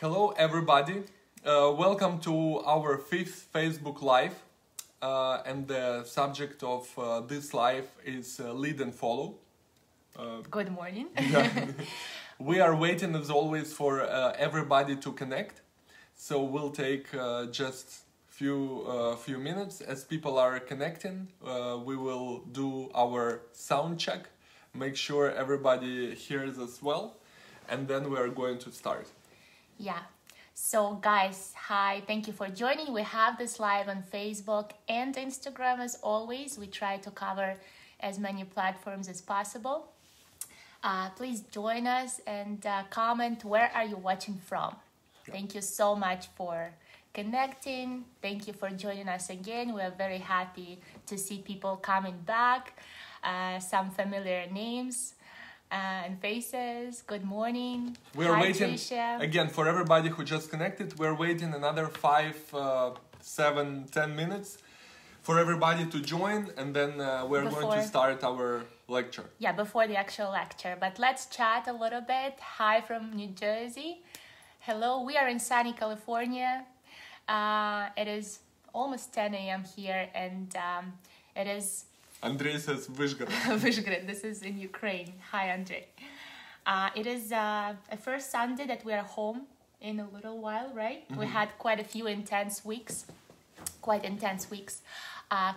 Hello everybody, welcome to our 5th Facebook Live, and the subject of this live is lead and follow. Good morning. We are waiting as always for everybody to connect, so we'll take just few minutes. As people are connecting, we will do our sound check, make sure everybody hears us well, and then we are going to start. Yeah. So guys, hi, thank you for joining. We have this live on Facebook and Instagram as always. We try to cover as many platforms as possible. Please join us and comment where are you watching from. Yeah. Thank you so much for connecting. Thank you for joining us again. We are very happy to see people coming back, some familiar names and faces. Good morning. We're Hi, waiting Tricia. again for everybody who just connected. We're waiting another 5, 7, 10 minutes for everybody to join, and then we're going to start our lecture. Yeah, before the actual lecture. But let's chat a little bit. Hi from New Jersey. Hello, we are in sunny California. It is almost 10 a.m. here, and it is Andrei says Vyshgorod. Vyshgorod. This is in Ukraine. Hi, Andrei. It is a first Sunday that we are home in a little while, right? Mm-hmm. We had quite a few intense weeks,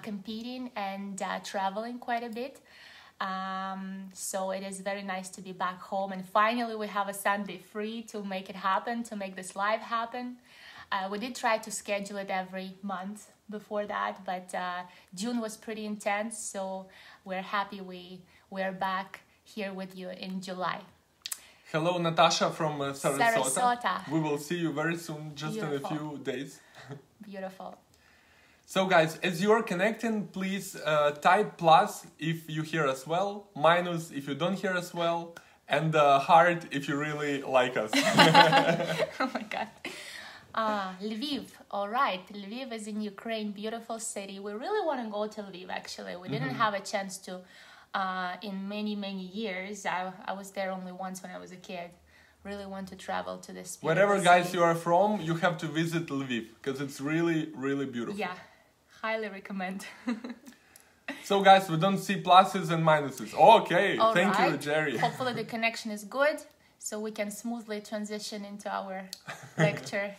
competing and traveling quite a bit. So it is very nice to be back home, and finally we have a Sunday free to make it happen, to make this live happen. We did try to schedule it every month before that, but June was pretty intense, so we're happy we're back here with you in July. Hello, Natasha from Sarasota. We will see you very soon, just Beautiful. In a few days. Beautiful. So guys, as you're connecting, please type plus if you hear us well, minus if you don't hear us well, and heart if you really like us. Oh my God. Lviv, all right. Lviv is in Ukraine, beautiful city. We really want to go to Lviv, actually. We didn't have a chance to in many, many years. I was there only once when I was a kid. Really want to travel to this beautiful Wherever, city. guys, you are from, you have to visit Lviv, because it's really, really beautiful. Yeah, highly recommend. So, guys, we don't see pluses and minuses. Okay, all thank right. you, Jerry. Hopefully the connection is good, so we can smoothly transition into our lecture.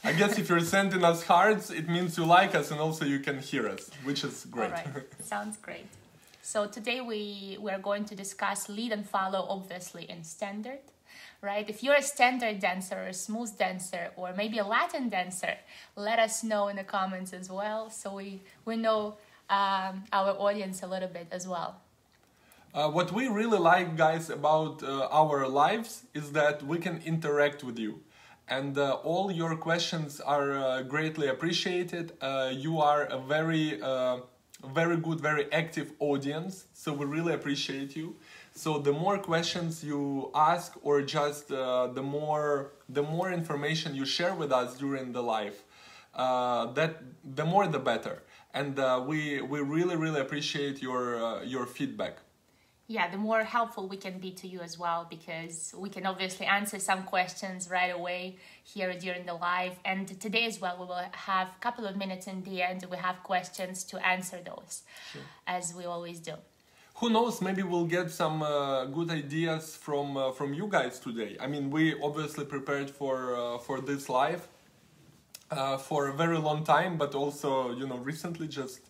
I guess if you're sending us hearts, it means you like us and also you can hear us, which is great. All right, sounds great. So today we are going to discuss lead and follow, obviously in standard, right? If you're a standard dancer or a smooth dancer or maybe a Latin dancer, let us know in the comments as well, so we know our audience a little bit as well. What we really like, guys, about our lives is that we can interact with you. And all your questions are greatly appreciated. You are a very good, very active audience, so we really appreciate you. So the more questions you ask, or just the more information you share with us during the live, the more the better. And we really appreciate your feedback. Yeah, the more helpful we can be to you as well, because we can obviously answer some questions right away here during the live. And today as well, we will have a couple of minutes in the end. We have questions to answer those, sure, as we always do. Who knows, maybe we'll get some good ideas from you guys today. I mean, we obviously prepared for this live for a very long time, but also, recently, just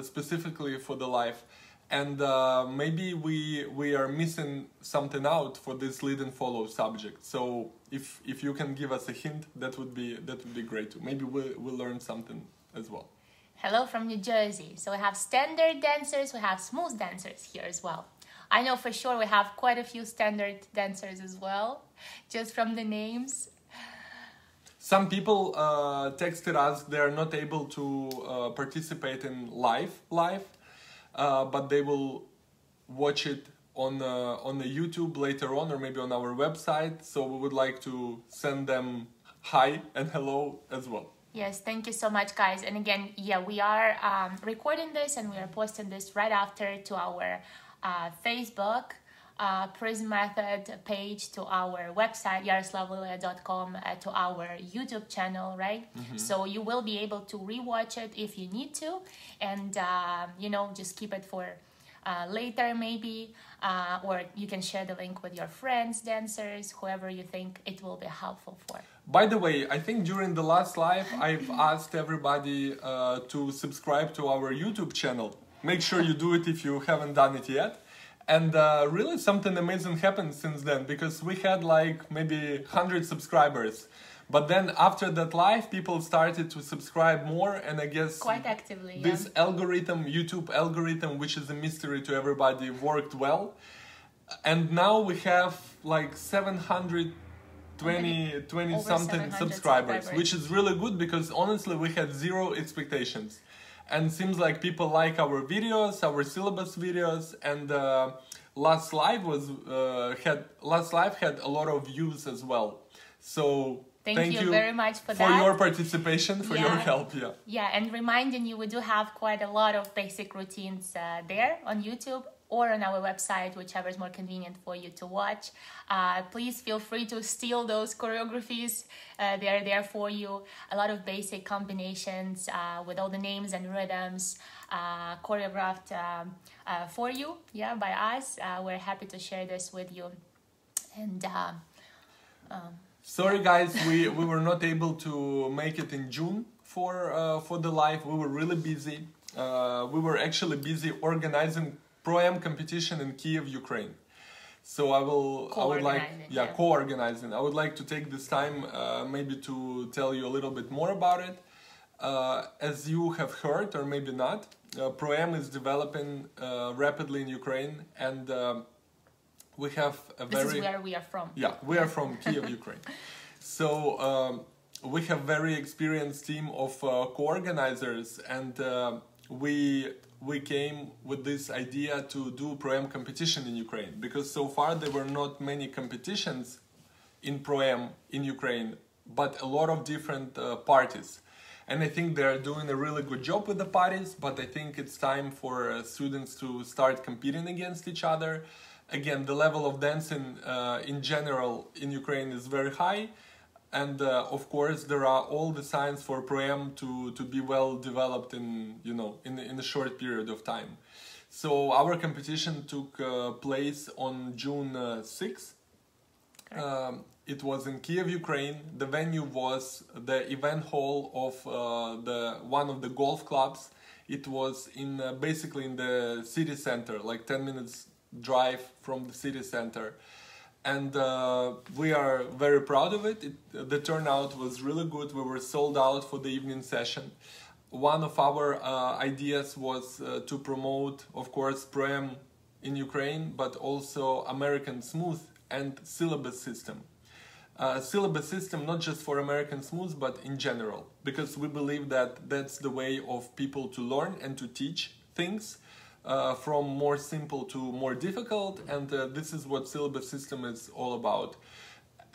specifically for the live. And maybe we are missing something out for this lead and follow subject. So if you can give us a hint, that would be great too. Maybe we'll learn something as well. Hello from New Jersey. So we have standard dancers, we have smooth dancers here as well. I know for sure we have quite a few standard dancers as well, just from the names. Some people texted us they are not able to participate in live. But they will watch it on the YouTube later on, or maybe on our website. So we would like to send them hi and hello as well. Yes, thank you so much, guys. And again, yeah, we are recording this and we are posting this right after to our Facebook. Prism Method page to our website, IaroslavLiliia.com, to our YouTube channel, right? So you will be able to rewatch it if you need to, and just keep it for later maybe, or you can share the link with your friends, dancers, whoever you think it will be helpful for. By the way, I think during the last live I've asked everybody to subscribe to our YouTube channel. Make sure you do it if you haven't done it yet. And really something amazing happened since then, because we had like maybe 100 subscribers. But then after that live, people started to subscribe more, and I guess quite actively, this algorithm, YouTube algorithm, which is a mystery to everybody, worked well. And now we have like 20 something subscribers, which is really good, because honestly we had zero expectations. And seems like people like our videos, our syllabus videos, and last live had a lot of views as well. So thank you very much for your participation, for your help. Yeah, and reminding you, we do have quite a lot of basic routines there on YouTube or on our website, whichever is more convenient for you to watch. Please feel free to steal those choreographies. They are there for you. A lot of basic combinations with all the names and rhythms choreographed for you, by us. We're happy to share this with you. And sorry guys, we were not able to make it in June for the live. We were really busy. We were actually busy organizing Pro-Am competition in Kiev, Ukraine. So co-organizing. I would like to take this time maybe to tell you a little bit more about it. As you have heard, or maybe not, Pro-Am is developing rapidly in Ukraine, and we have a This is where we are from. Yeah, we are from Kiev, Ukraine. So we have very experienced team of co-organizers, and we came with this idea to do Pro-Am competition in Ukraine, because so far there were not many competitions in Pro-Am in Ukraine, but a lot of different parties. And I think they are doing a really good job with the parties, but I think it's time for students to start competing against each other. Again, the level of dancing in general in Ukraine is very high. And of course, there are all the signs for Pro-Am to be well developed in a short period of time. So our competition took place on June 6th. It was in Kiev, Ukraine. The venue was the event hall of one of the golf clubs. It was basically in the city center, like 10 minutes drive from the city center. And we are very proud of it. The turnout was really good. We were sold out for the evening session. One of our ideas was to promote, of course, Pro-Am in Ukraine, but also American Smooth and syllabus system. Syllabus system not just for American Smooth, but in general, because we believe that that's the way of people to learn and to teach things. From more simple to more difficult, and this is what syllabus system is all about.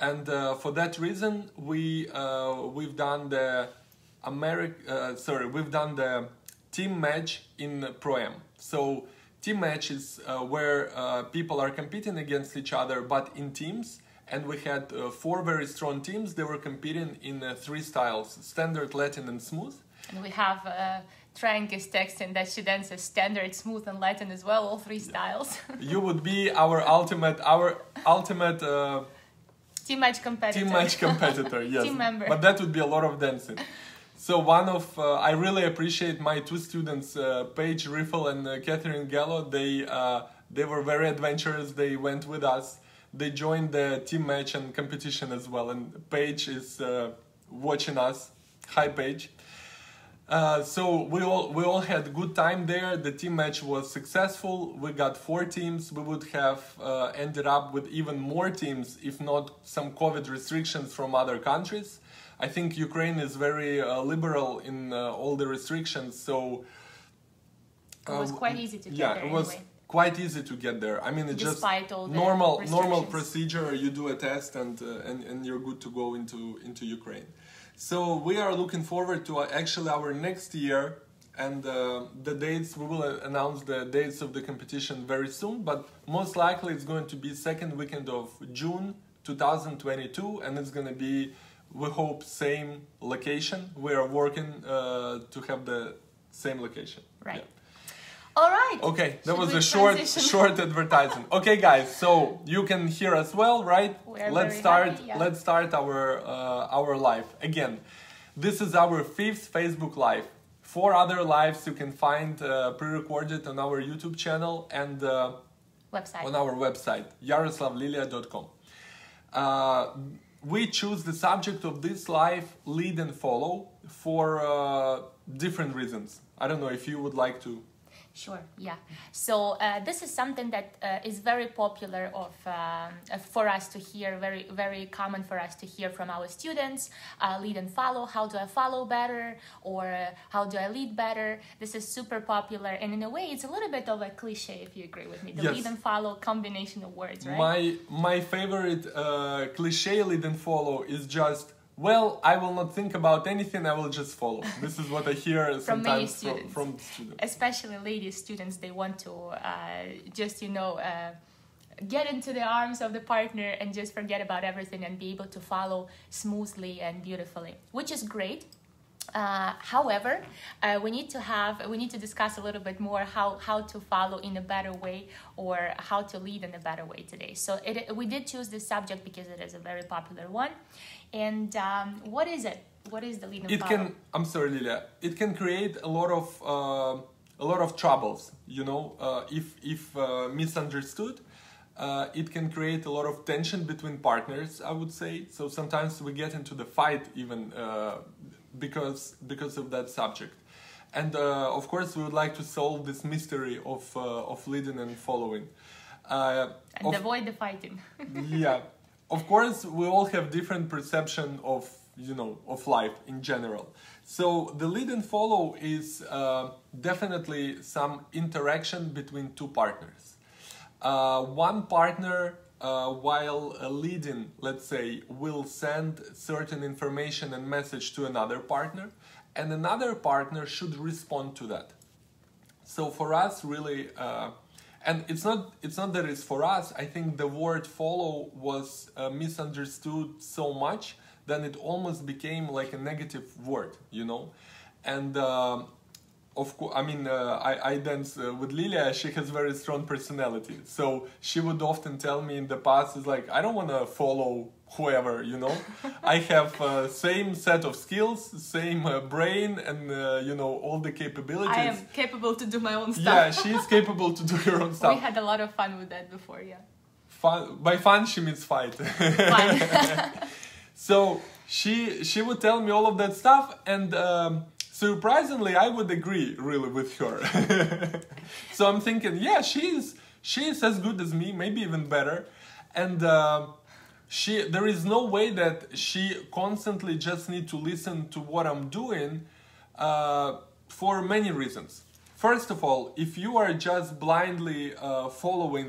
And for that reason, we've done the team match in Pro-Am. So team match is where people are competing against each other, but in teams. And we had 4 very strong teams. They were competing in 3 styles: standard, Latin, and smooth. And we have Trank is texting that she dances standard, smooth, and Latin as well, all 3 styles. You would be our ultimate team match competitor. Team match competitor, yes. Team member. But that would be a lot of dancing. So I really appreciate my 2 students, Paige Riffle and Catherine Gallo. They were very adventurous. They went with us. They joined the team match and competition as well. And Paige is watching us. Hi, Paige. So we all had a good time there. The team match was successful. We got 4 teams. We would have ended up with even more teams if not some COVID restrictions from other countries. I think Ukraine is very liberal in all the restrictions, so it was quite easy to get there. Yeah, it was quite easy to get there. I mean, it's despite just all the normal procedure. You do a test and you're good to go into Ukraine. So we are looking forward to actually our next year and the dates, we will announce the dates of the competition very soon, but most likely it's going to be second weekend of June 2022, and it's going to be, we hope, same location. We are working to have the same location. Right. Yeah. All right. Okay, that Should was we a transition? short advertisement. Okay, guys, so you can hear us well, right? Let's start. Happy, yeah. Let's start our live again. This is our 5th Facebook Live. 4 other lives you can find pre-recorded on our YouTube channel and Website. on our website, IaroslavLiliia.com. We choose the subject of this live, lead and follow, for different reasons. I don't know if you would like to. Sure, yeah. So this is something that is very popular for us to hear, very, very common for us to hear from our students. Lead and follow, how do I follow better? Or how do I lead better? This is super popular, and in a way it's a little bit of a cliche, if you agree with me. The Yes. lead and follow combination of words, right? My favorite cliche lead and follow is just, well, I will not think about anything, I will just follow. This is what I hear From many sometimes students. from students. Especially ladies students, they want to just, get into the arms of the partner and just forget about everything and be able to follow smoothly and beautifully, which is great. However, we need to discuss a little bit more how to follow in a better way, or how to lead in a better way today. So we did choose this subject because it is a very popular one. And what is it? What is the lead and follow? I'm sorry, Lilia. It can create a lot of troubles. If misunderstood, it can create a lot of tension between partners, I would say. So sometimes we get into the fight even because of that subject. And of course, we would like to solve this mystery of leading and following. And avoid the fighting. Yeah. Of course, we all have different perception of life in general. So the lead and follow is definitely some interaction between two partners. One partner, while leading, let's say, will send certain information and message to another partner, and another partner should respond to that. So for us, really, and it's not that it's for us. I think the word follow was misunderstood so much that it almost became like a negative word, And of course, I dance with Lilia. She has very strong personality, so she would often tell me in the past, "Is like, I don't want to follow whoever, I have same set of skills, same brain, and all the capabilities. I am capable to do my own stuff." Yeah, she is capable to do her own stuff. We had a lot of fun with that before, yeah. Fun, by fun she means fight. Fun. So she would tell me all of that stuff, and surprisingly, I would agree really with her. So I'm thinking, yeah, she's as good as me, maybe even better, and there is no way that she constantly just need to listen to what I'm doing for many reasons. First of all, if you are just blindly following,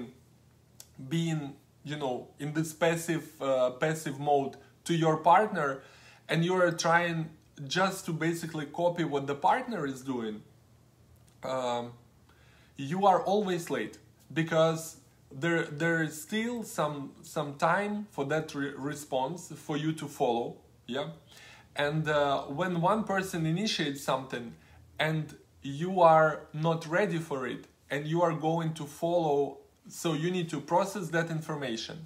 being in this passive mode to your partner, and you are trying just to basically copy what the partner is doing, you are always late, because there is still some time for that response for you to follow, yeah. And when one person initiates something and you are not ready for it and you are going to follow, so you need to process that information,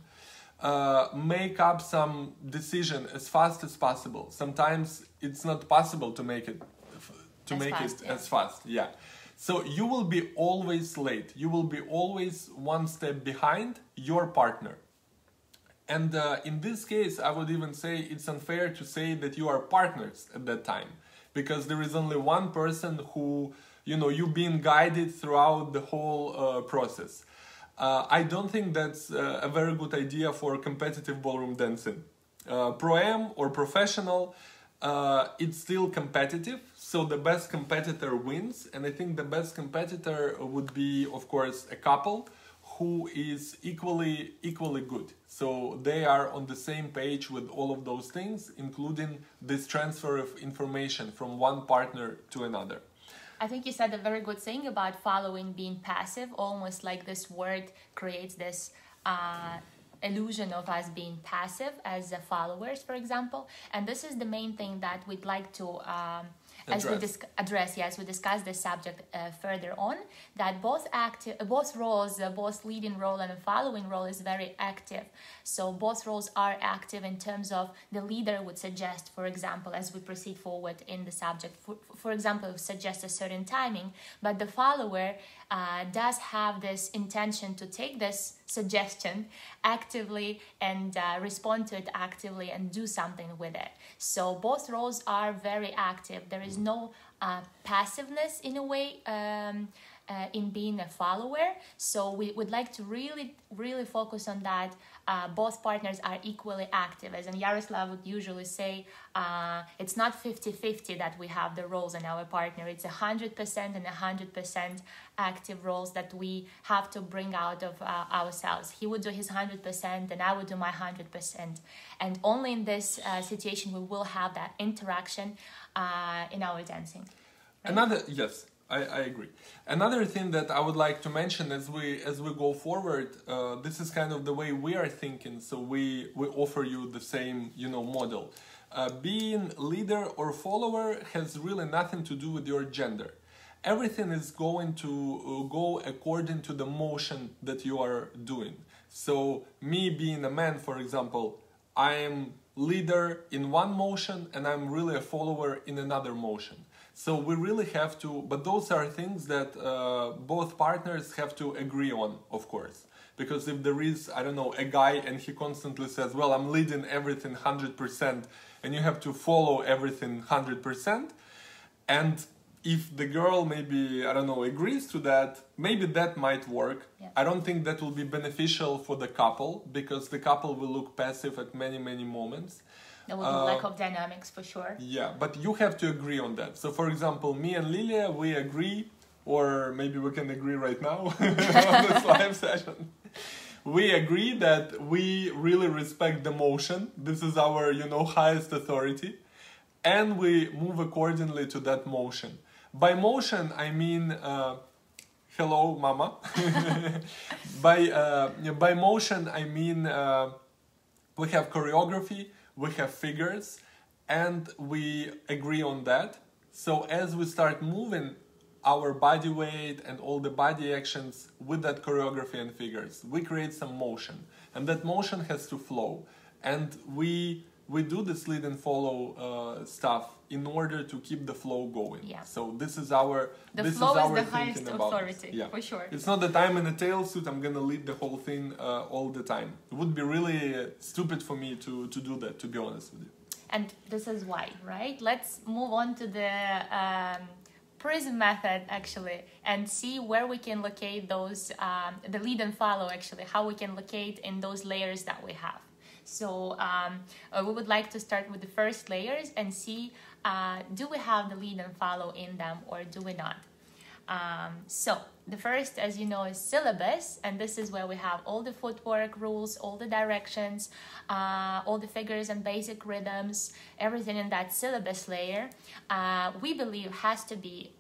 make up some decision as fast as possible. Sometimes it's not possible to make it as fast, yeah. So you will be always late. You will be always one step behind your partner. And in this case, I would even say it's unfair to say that you are partners at that time, because there is only one person who, you've been guided throughout the whole process. I don't think that's a very good idea for competitive ballroom dancing. Pro-am or professional, it's still competitive, so the best competitor wins, and I think the best competitor would be, of course, a couple who is equally good. So they are on the same page with all of those things, including this transfer of information from one partner to another. I think you said a very good thing about following being passive, almost like this word creates this illusion of us being passive as followers, for example. And this is the main thing that we'd like to as we discuss this subject further on, that both roles, both leading role and following role is very active. So both roles are active in terms of the leader would suggest, for example, as we proceed forward in the subject, for example, suggest a certain timing, but the follower does have this intention to take this suggestion actively and respond to it actively and do something with it. So both roles are very active. There is no passiveness in a way in being a follower. So we would like to really focus on that. Both partners are equally active. As Iaroslav would usually say, it's not 50-50 that we have the roles in our partner. It's 100% and 100% active roles that we have to bring out of ourselves. He would do his 100% and I would do my 100%. And only in this situation we will have that interaction in our dancing. Right? Yes, I agree. Another thing that I would like to mention as we go forward, this is kind of the way we are thinking. So we offer you the same, model. Being leader or follower has really nothing to do with your gender. Everything is going to go according to the motion that you are doing. So me being a man, for example, I am leader in one motion and I'm really a follower in another motion. So we really have to, but those are things that both partners have to agree on, of course. Because if there is, I don't know, a guy and he constantly says, well, I'm leading everything 100% and you have to follow everything 100%. And if the girl maybe, I don't know, agrees to that, maybe that might work. Yeah. I don't think that will be beneficial for the couple because the couple will look passive at many, many moments. There will be lack of dynamics for sure. Yeah, but you have to agree on that. So for example, me and Liliia, we agree, or maybe we can agree right now on this live session. We agree that we really respect the motion. This is our, highest authority. And we move accordingly to that motion. By motion, I mean, hello, mama. By motion, I mean we have choreography, we have figures, and we agree on that. So as we start moving our body weight and all the body actions with that choreography and figures, we create some motion. And that motion has to flow. And we do this lead and follow stuff in order to keep the flow going. Yeah. So this is our the flow is the highest authority, yeah. For sure. It's not that I'm in a tail suit, I'm gonna lead the whole thing all the time. It would be really stupid for me to do that, to be honest with you. And this is why, right? Let's move on to the Prism Method actually and see where we can locate those, the lead and follow actually, how we can locate in those layers that we have. So we would like to start with the first layers and see do we have the lead and follow in them or do we not. So the first, as you know, is syllabus, and this is where we have all the footwork rules, all the directions, all the figures and basic rhythms, everything in that syllabus layer we believe has to be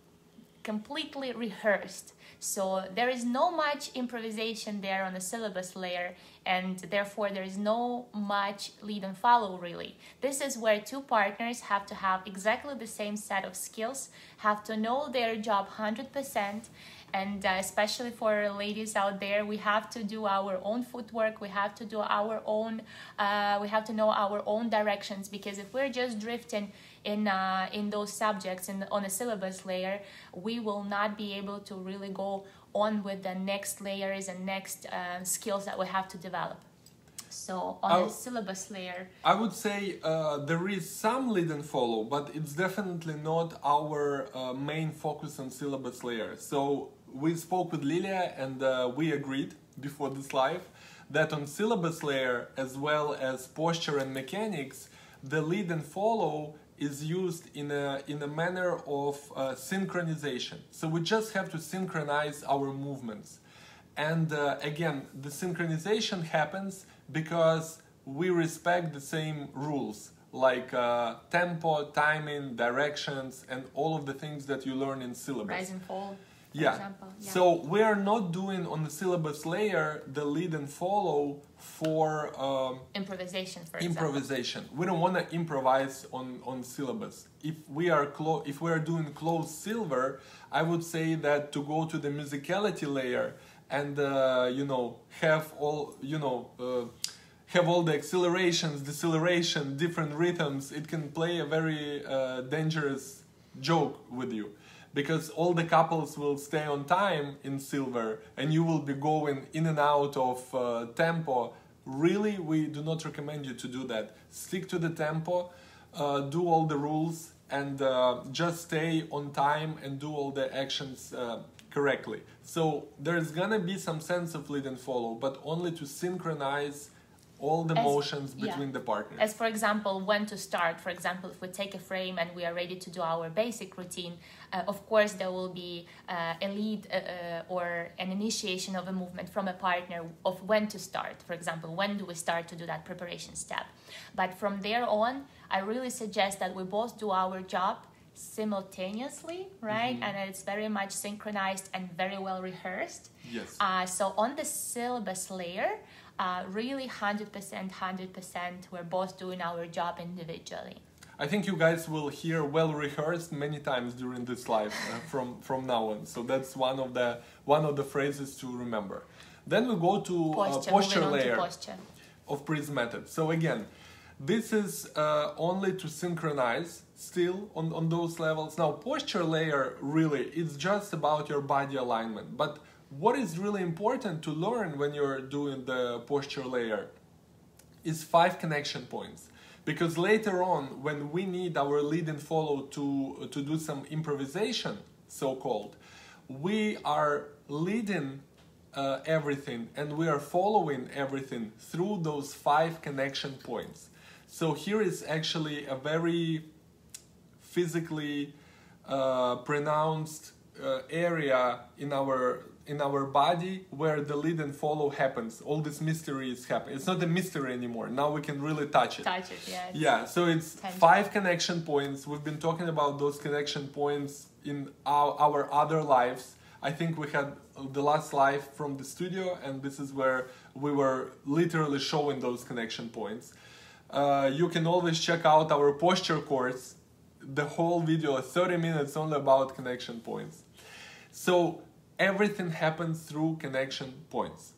completely rehearsed. So there is no much improvisation there on the syllabus layer, and therefore there is no much lead and follow really. This is where two partners have to have exactly the same set of skills, have to know their job 100%, and especially for ladies out there, we have to do our own footwork, we have to do our own, we have to know our own directions, because if we're just drifting in those subjects on a syllabus layer, we will not be able to really go on with the next layers and next skills that we have to develop. So on the syllabus layer, I would say there is some lead and follow, but it's definitely not our main focus on syllabus layer. So we spoke with Liliia and we agreed before this live that on syllabus layer, as well as posture and mechanics, the lead and follow is used in a manner of synchronization. So we just have to synchronize our movements. And again, the synchronization happens because we respect the same rules. like tempo, timing, directions, and all of the things that you learn in syllabus. Rise and fall, for Yeah. example. Yeah. So we are not doing on the syllabus layer the lead and follow for improvisation, for improvisation. We don't want to improvise on syllabus. If we are doing closed silver, I would say that to go to the musicality layer and have all have all the accelerations, deceleration, different rhythms, it can play a very dangerous joke with you. Because all the couples will stay on time in silver and you will be going in and out of tempo. Really, we do not recommend you to do that. Stick to the tempo, do all the rules, and just stay on time and do all the actions correctly. So there's gonna be some sense of lead and follow, but only to synchronize all the motions between the partners. As for example, when to start. For example, if we take a frame and we are ready to do our basic routine, of course there will be a lead or an initiation of a movement from a partner of when to start. For example, when do we start to do that preparation step? But from there on, I really suggest that we both do our job simultaneously, right? Mm-hmm. And it's very much synchronized and very well rehearsed. Yes. So on the syllabus layer, really 100%, we're both doing our job individually. I think you guys will hear well rehearsed many times during this live from now on. So that's one of the phrases to remember. Then we go to posture layer of Prism Method. So again, this is only to synchronize still on those levels. Now posture layer really it's just about your body alignment, but what is really important to learn when you're doing the posture layer is 5 connection points. Because later on, when we need our lead and follow to do some improvisation, so-called, we are leading everything and we are following everything through those 5 connection points. So here is actually a very physically pronounced area in our body where the lead and follow happens. All this mystery is happening. It's not a mystery anymore. Now we can really touch it. Yeah. So it's tangible. 5 connection points. We've been talking about those connection points in our other lives. I think we had the last live from the studio, and this is where we were literally showing those connection points. You can always check out our posture course. The whole video, 30 minutes, only about connection points. So everything happens through connection points.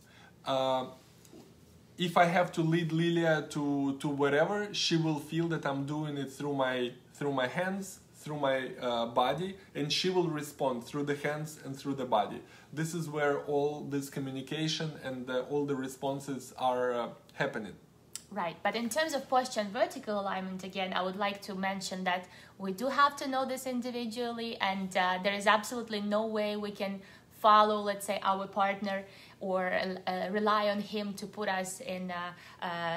If I have to lead Liliia to whatever, she will feel that I'm doing it through my hands, through my body, and she will respond through the hands and through the body. This is where all this communication and all the responses are happening. Right, but in terms of posture and vertical alignment, again, I would like to mention that we do have to know this individually, and there is absolutely no way we can follow, let's say, our partner or rely on him to put us in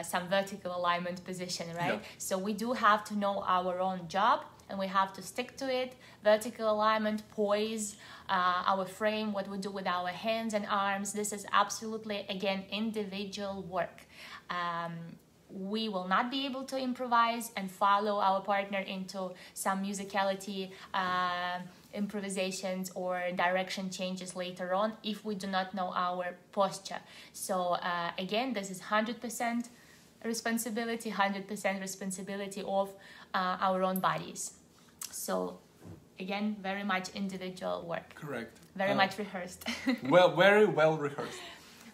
some vertical alignment position, right? Yeah. So we do have to know our own job and we have to stick to it. Vertical alignment, poise, our frame, what we do with our hands and arms. This is absolutely, again, individual work. We will not be able to improvise and follow our partner into some musicality improvisations or direction changes later on if we do not know our posture. So again, this is 100% responsibility, 100% responsibility of our own bodies. So again, very much individual work. Correct. Very much rehearsed. Well, very well rehearsed.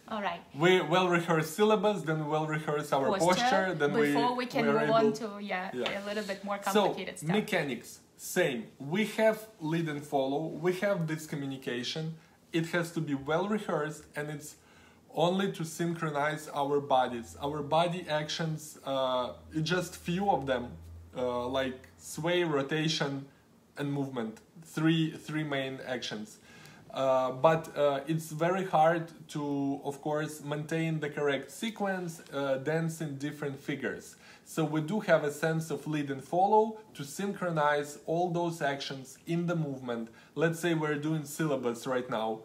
All right. We will rehearse syllabus, then we'll rehearse our posture, then before we can move on to a little bit more complicated stuff. So mechanics, same. We have lead and follow. We have this communication. It has to be well rehearsed, and it's only to synchronize our bodies. Our body actions, just few of them, like sway, rotation, and movement. Three main actions. But it's very hard to, of course, maintain the correct sequence, dance in different figures. So we do have a sense of lead and follow to synchronize all those actions in the movement. Let's say we're doing syllabus right now.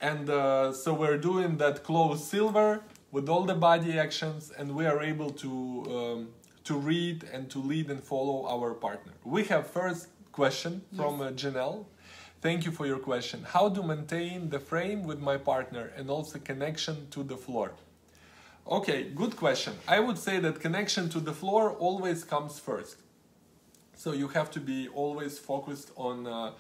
And so we're doing that closed silver with all the body actions, and we are able to to read and to lead and follow our partner. We have first question from Janelle. Thank you for your question. How to maintain the frame with my partner and also connection to the floor? Okay, good question. I would say that connection to the floor always comes first. So you have to be always focused on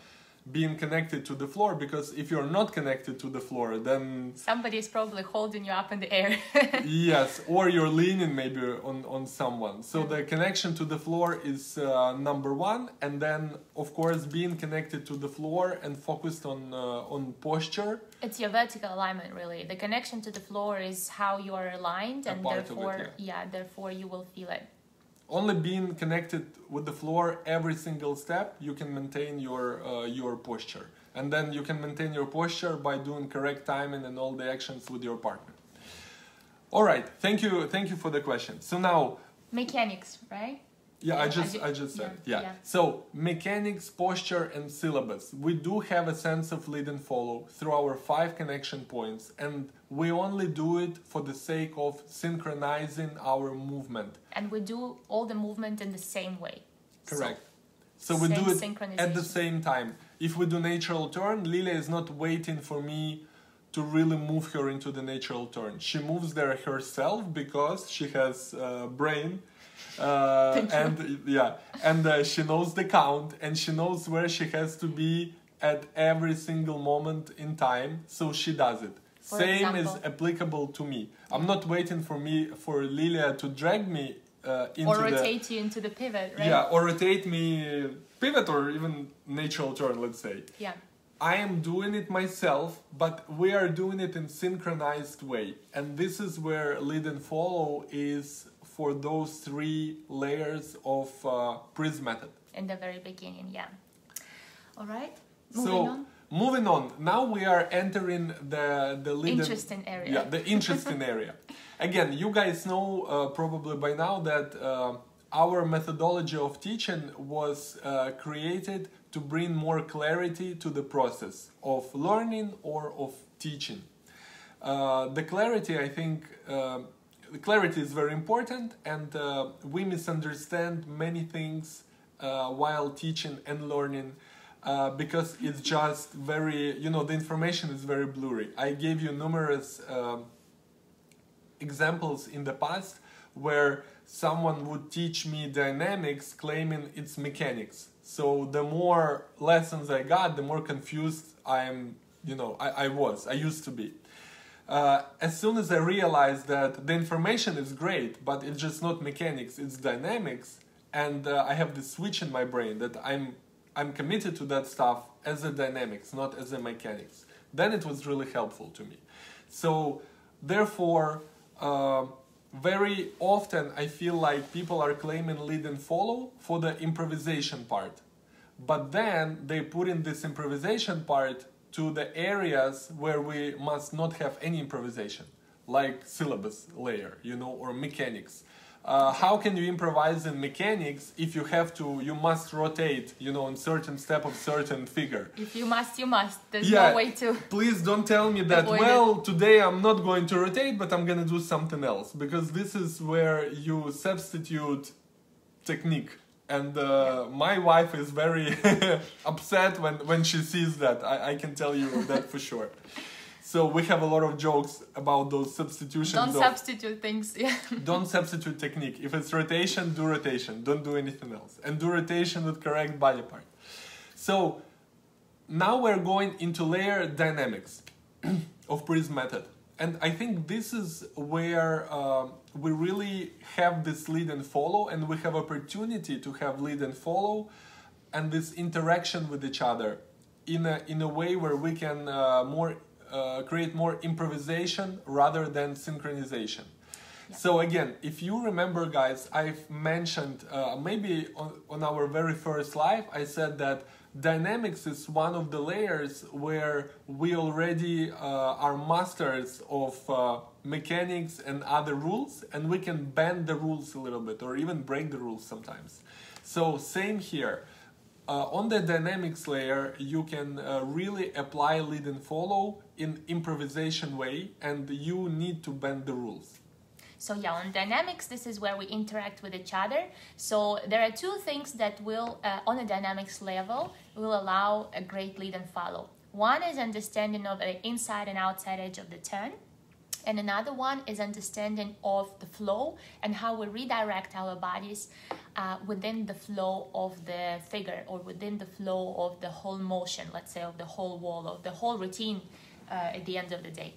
being connected to the floor, because if you're not connected to the floor, then somebody is probably holding you up in the air. Yes, or you're leaning maybe on someone. So the connection to the floor is number one, and then of course being connected to the floor and focused on posture. It's your vertical alignment, really. The connection to the floor is how you are aligned, and therefore, therefore you will feel it. Only being connected with the floor every single step, you can maintain your posture. And then you can maintain your posture by doing correct timing and all the actions with your partner. All right, thank you for the question. So now... Mechanics, right? Yeah, I just said, yeah. So, mechanics, posture, and syllabus. We do have a sense of lead and follow through our 5 connection points, and we only do it for the sake of synchronizing our movement. And we do all the movement in the same way. Correct. So we do it at the same time. If we do natural turn, Lilia is not waiting for me to really move her into the natural turn. She moves there herself because she has brain. She knows the count, and she knows where she has to be at every single moment in time, so she does it. Same is applicable to me. I'm not waiting for Lilia to drag me into or rotate you into the pivot, right? Yeah, or rotate me pivot, or even natural turn, let's say. Yeah. I am doing it myself, but we are doing it in synchronized way, and this is where lead and follow is for those 3 layers of Prism Method. In the very beginning, yeah. All right, moving on. Now we are entering the lead interesting area. Yeah, the interesting area. Again, you guys know probably by now that our methodology of teaching was created to bring more clarity to the process of learning or of teaching. The clarity, I think, clarity is very important, and we misunderstand many things while teaching and learning because it's just very, the information is very blurry. I gave you numerous examples in the past where someone would teach me dynamics claiming it's mechanics. So the more lessons I got, the more confused I used to be. As soon as I realized that the information is great, but it's just not mechanics, it's dynamics, and I have this switch in my brain that I'm committed to that stuff as a dynamics, not as a mechanics, then it was really helpful to me. So therefore, very often I feel like people are claiming lead and follow for the improvisation part, but then they put in this improvisation part to the areas where we must not have any improvisation, like syllabus layer, or mechanics. How can you improvise in mechanics if you must rotate, in certain step of certain figure? If you must, you must. There's no way to... Please don't tell me that, today I'm not going to rotate, but I'm going to do something else. Because this is where you substitute technique. And my wife is very upset when she sees that. I can tell you that for sure. So we have a lot of jokes about those substitutions. Don't substitute things. Yeah. Don't substitute technique. If it's rotation, do rotation. Don't do anything else. And do rotation with correct body part. So now we're going into layer dynamics of Prism Method. And I think this is where we really have this lead and follow, and we have opportunity to have lead and follow and this interaction with each other in a way where we can create more improvisation rather than synchronization. Yeah. So again, if you remember, guys, I've mentioned maybe on our very first live, I said that dynamics is one of the layers where we already are masters of mechanics and other rules, and we can bend the rules a little bit or even break the rules sometimes. So same here. On the dynamics layer, you can really apply lead and follow in improvisation way, and you need to bend the rules. So yeah, on dynamics, this is where we interact with each other. So there are two things that will, on a dynamics level, will allow a great lead and follow. One is understanding of the inside and outside edge of the turn. And another one is understanding of the flow and how we redirect our bodies within the flow of the figure, or within the flow of the whole motion, let's say, of the whole wall, of the whole routine at the end of the day.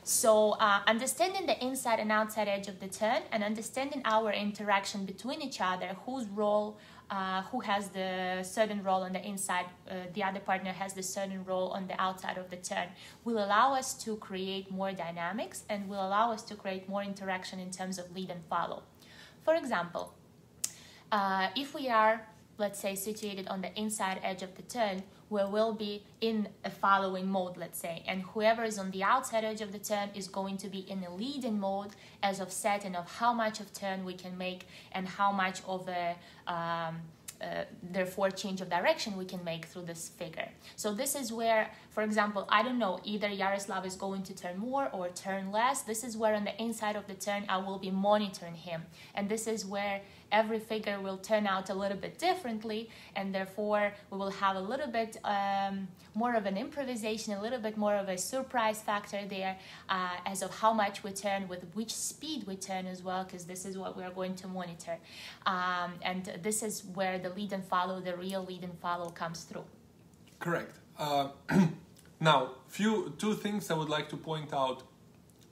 So understanding the inside and outside edge of the turn, and understanding our interaction between each other, whose role, who has the certain role on the inside, the other partner has the certain role on the outside of the turn, will allow us to create more dynamics and will allow us to create more interaction in terms of lead and follow. For example, if we are, let's say, situated on the inside edge of the turn, we will be in a following mode, let's say, and whoever is on the outside edge of the turn is going to be in a leading mode as of setting of how much of turn we can make and how much of a therefore change of direction we can make through this figure. So this is where, for example, I don't know, either Iaroslav is going to turn more or turn less. This is where on the inside of the turn I will be monitoring him, and this is where every figure will turn out a little bit differently, and therefore we will have a little bit more of an improvisation, a little bit more of a surprise factor there as of how much we turn, with which speed we turn as well, because this is what we are going to monitor. And this is where the lead and follow, the real lead and follow, comes through. Correct. Now, two things I would like to point out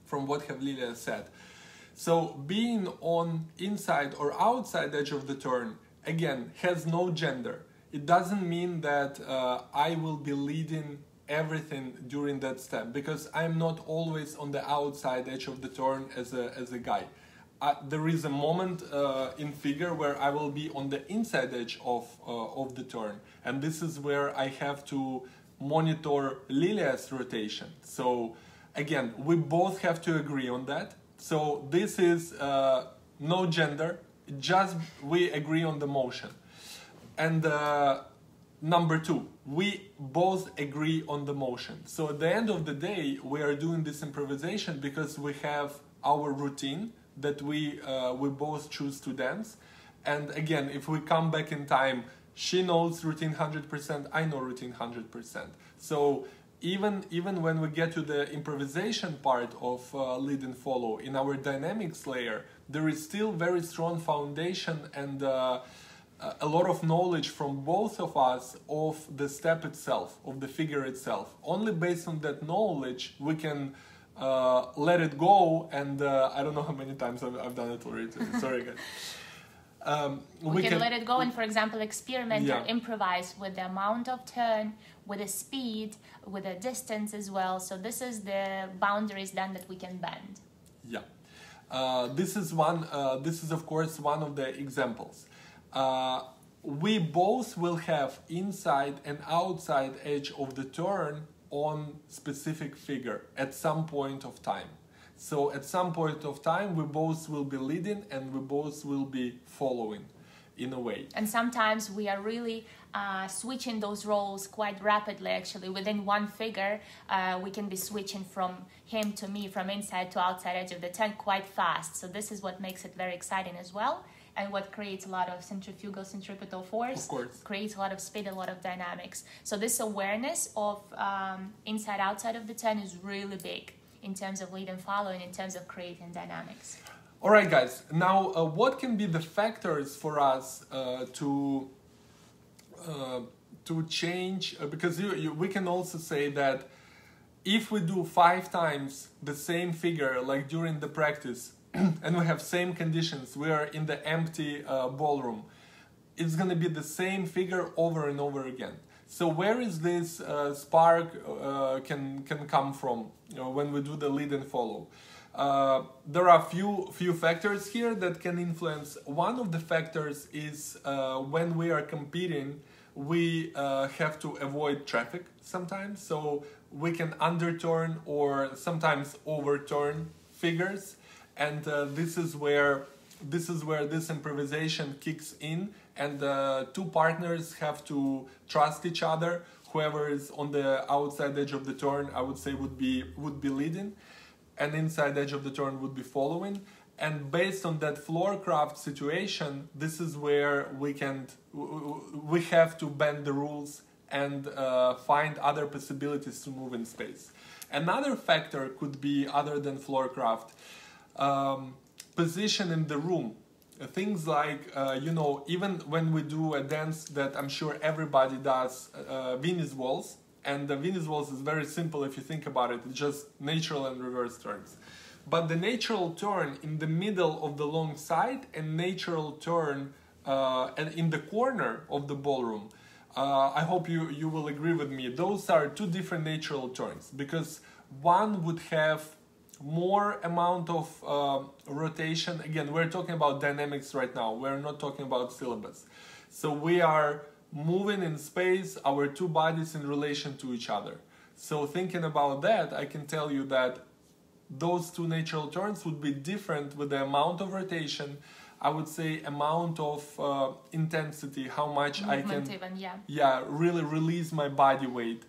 from what have Liliia said. So being on inside or outside edge of the turn, again, has no gender. It doesn't mean that I will be leading everything during that step, because I'm not always on the outside edge of the turn as a guy. There is a moment in figure where I will be on the inside edge of the turn, and this is where I have to monitor Lilia's rotation. So again, we both have to agree on that. So this is no gender, just we agree on the motion. And number two, we both agree on the motion. So at the end of the day, we are doing this improvisation because we have our routine that we both choose to dance. And again, if we come back in time, she knows routine 100%, I know routine 100%. So even when we get to the improvisation part of lead and follow, in our dynamics layer, there is still very strong foundation and a lot of knowledge from both of us of the step itself, of the figure itself. Only based on that knowledge we can let it go, and I don't know how many times I've done it already. Sorry guys. We can let it go and, for example, experiment or improvise with the amount of turn, with the speed, with the distance as well. So this is the boundaries then that we can bend. Yeah, this is of course one of the examples. We both will have inside and outside edge of the turn on specific figure at some point of time. So at some point of time we both will be leading and we both will be following in a way. And sometimes we are really switching those roles quite rapidly, actually. Within one figure, we can be switching from him to me, from inside to outside edge of the turn quite fast. So this is what makes it very exciting as well, and what creates a lot of centripetal force, of course, creates a lot of speed, a lot of dynamics. So this awareness of inside, outside of the turn is really big in terms of lead and follow and in terms of creating dynamics. All right, guys. Now, what can be the factors for us to change? Because we can also say that if we do 5 times the same figure, like during the practice, and we have same conditions, we are in the empty ballroom, it's going to be the same figure over and over again. So where is this spark can come from, when we do the lead and follow? There are few factors here that can influence. One of the factors is when we are competing, we have to avoid traffic sometimes, so we can underturn or sometimes overturn figures, and this is where this improvisation kicks in, and two partners have to trust each other. Whoever is on the outside edge of the turn, I would say, would be leading, and inside edge of the turn would be following. And based on that floor craft situation, this is where we have to bend the rules and find other possibilities to move in space. Another factor could be, other than floor craft, position in the room. Things like, even when we do a dance that I'm sure everybody does, Venus waltz, and the Venus waltz is very simple if you think about it, it's just natural and reverse turns. But the natural turn in the middle of the long side and natural turn and in the corner of the ballroom, I hope you will agree with me, those are two different natural turns, because one would have more amount of rotation. Again, we're talking about dynamics right now, we're not talking about syllabus. So we are moving in space our two bodies in relation to each other. So thinking about that, I can tell you that those two natural turns would be different with the amount of rotation, I would say amount of intensity, how much movement I can even, really release my body weight.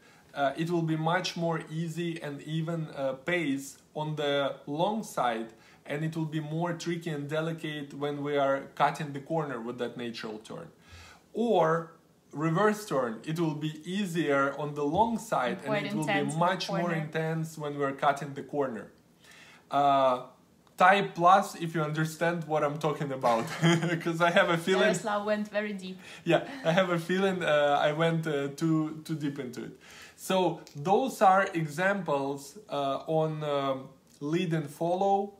It will be much more easy and even pace on the long side, and it will be more tricky and delicate when we are cutting the corner with that natural turn. Or reverse turn, it will be easier on the long side and it will be much more intense when we're cutting the corner. Type plus if you understand what I'm talking about, because I have a feeling Iaroslav went very deep. Yeah, I have a feeling I went too deep into it. So those are examples on lead and follow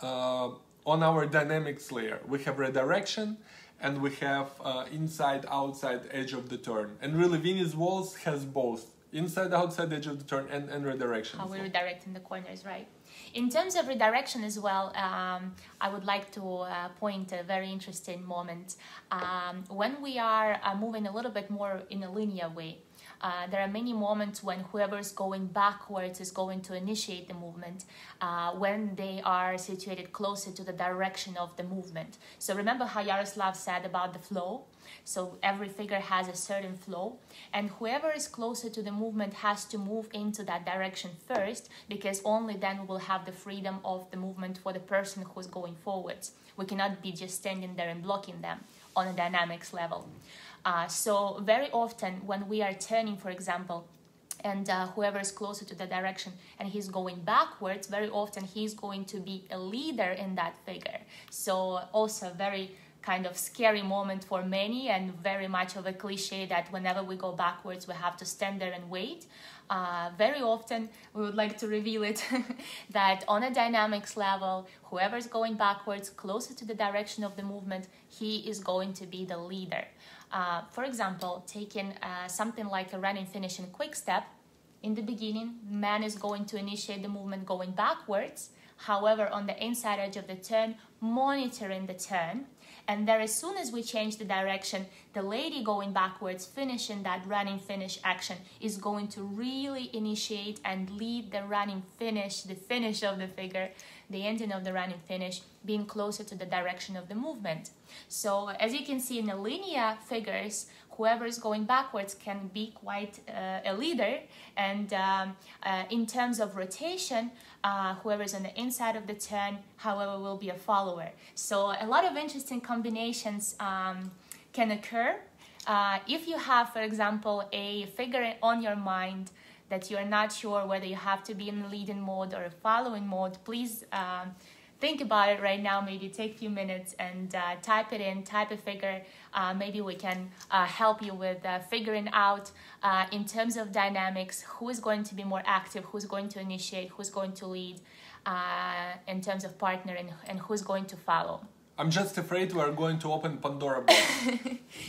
on our dynamics layer. We have redirection and we have inside outside edge of the turn, and really Venus waltz has both inside outside edge of the turn and redirection. How we redirect in the corners, right? In terms of redirection as well, I would like to point a very interesting moment. When we are moving a little bit more in a linear way, there are many moments when whoever is going backwards is going to initiate the movement when they are situated closer to the direction of the movement. So remember how Iaroslav said about the flow? So every figure has a certain flow, and whoever is closer to the movement has to move into that direction first, because only then we will have the freedom of the movement for the person who's going forwards. We cannot be just standing there and blocking them on a dynamics level. So very often when we are turning, for example, and whoever is closer to the direction and he's going backwards, very often he's going to be a leader in that figure. So also very kind of scary moment for many, and very much of a cliche that whenever we go backwards we have to stand there and wait. Very often we would like to reveal it that on a dynamics level, whoever's going backwards closer to the direction of the movement, he is going to be the leader. For example, taking something like a running, finish and quick step, in the beginning man is going to initiate the movement going backwards, however on the inside edge of the turn, monitoring the turn. And there, as soon as we change the direction, the lady going backwards, finishing that running finish action, is going to really initiate and lead the running finish, the finish of the figure, the ending of the running finish, being closer to the direction of the movement. So as you can see in the linear figures, whoever is going backwards can be quite a leader, and in terms of rotation, whoever is on the inside of the turn, however, will be a follower. So a lot of interesting combinations can occur. If you have, for example, a figure on your mind that you're not sure whether you have to be in leading mode or following mode, please think about it right now. Maybe take a few minutes and type it in, type a figure. Maybe we can help you with figuring out in terms of dynamics, who is going to be more active, who's going to initiate, who's going to lead in terms of partner, and who's going to follow. I'm just afraid we are going to open Pandora box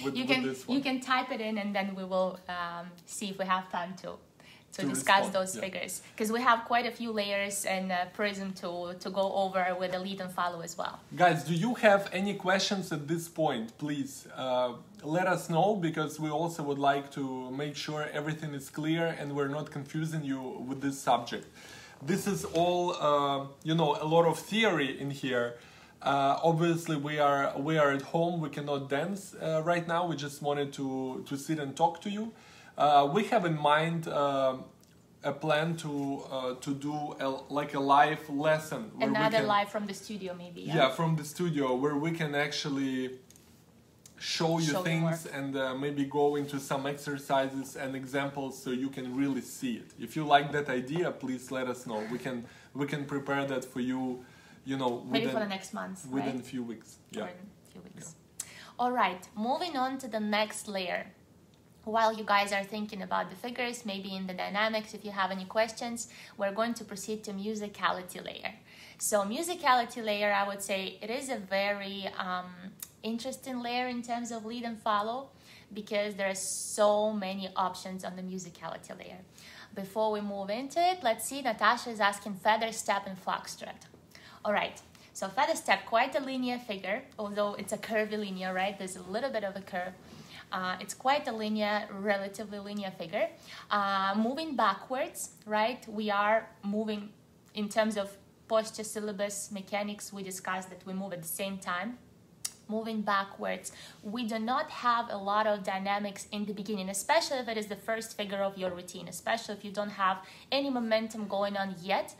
with this one. You can type it in, and then we will see if we have time to discuss those figures, because we have quite a few layers in Prism to go over with the lead and follow as well. Guys, do you have any questions at this point? Please let us know, because we also would like to make sure everything is clear and we're not confusing you with this subject. This is all, a lot of theory in here. Obviously, we are at home. We cannot dance right now. We just wanted to sit and talk to you. We have in mind a plan to do like a live lesson. Where Another live from the studio, maybe. Yeah, from the studio, where we can actually show you things and maybe go into some exercises and examples so you can really see it. If you like that idea, please let us know. We can prepare that for you, you know, maybe for the next month, within a few weeks. Yeah. Within a few weeks. Yeah. All right, moving on to the next layer. While you guys are thinking about the figures, maybe in the dynamics, if you have any questions, we're going to proceed to musicality layer. So musicality layer, I would say it is a very interesting layer in terms of lead and follow, because there are so many options on the musicality layer. Before we move into it, let's see, Natasha is asking feather step and foxtrot. All right, so feather step, quite a linear figure, although it's a curvy linear, right? There's a little bit of a curve. It's quite a linear, relatively linear figure. Moving backwards, right? We are moving in terms of posture, syllabus, mechanics. We discussed that we move at the same time. Moving backwards, we do not have a lot of dynamics in the beginning, especially if it is the first figure of your routine, especially if you don't have any momentum going on yet.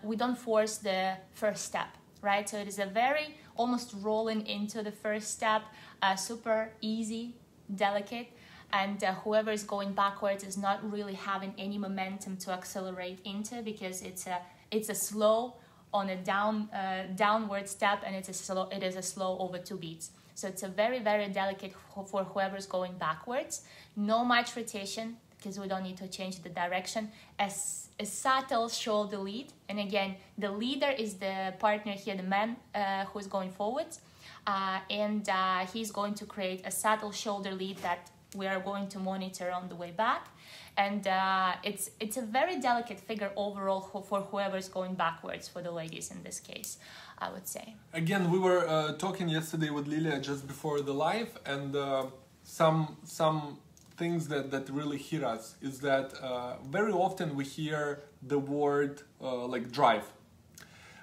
We don't force the first step, right? So it is a very almost rolling into the first step, super easy, delicate, and whoever is going backwards is not really having any momentum to accelerate into, because it's a slow on a downward step, and it is a slow over 2 beats. So it's a very, very delicate for whoever's going backwards. No much rotation, because we don't need to change the direction. A subtle shoulder lead, and again, the leader is the partner here, the man who is going forwards, and he's going to create a subtle shoulder lead that we are going to monitor on the way back. And it's a very delicate figure overall for whoever's going backwards, for the ladies in this case, I would say. Again, we were talking yesterday with Lilia just before the live, and some things that really hit us is that very often we hear the word like drive.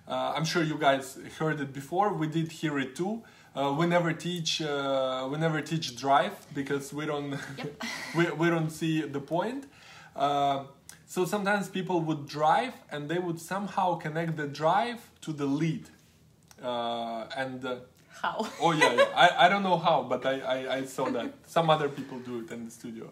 I'm sure you guys heard it before. We did hear it too. We never teach drive, because we don't Yep. we don't see the point. So sometimes people would drive and they would somehow connect the drive to the lead. How? Oh yeah. I don't know how, but I saw that some other people do it in the studio.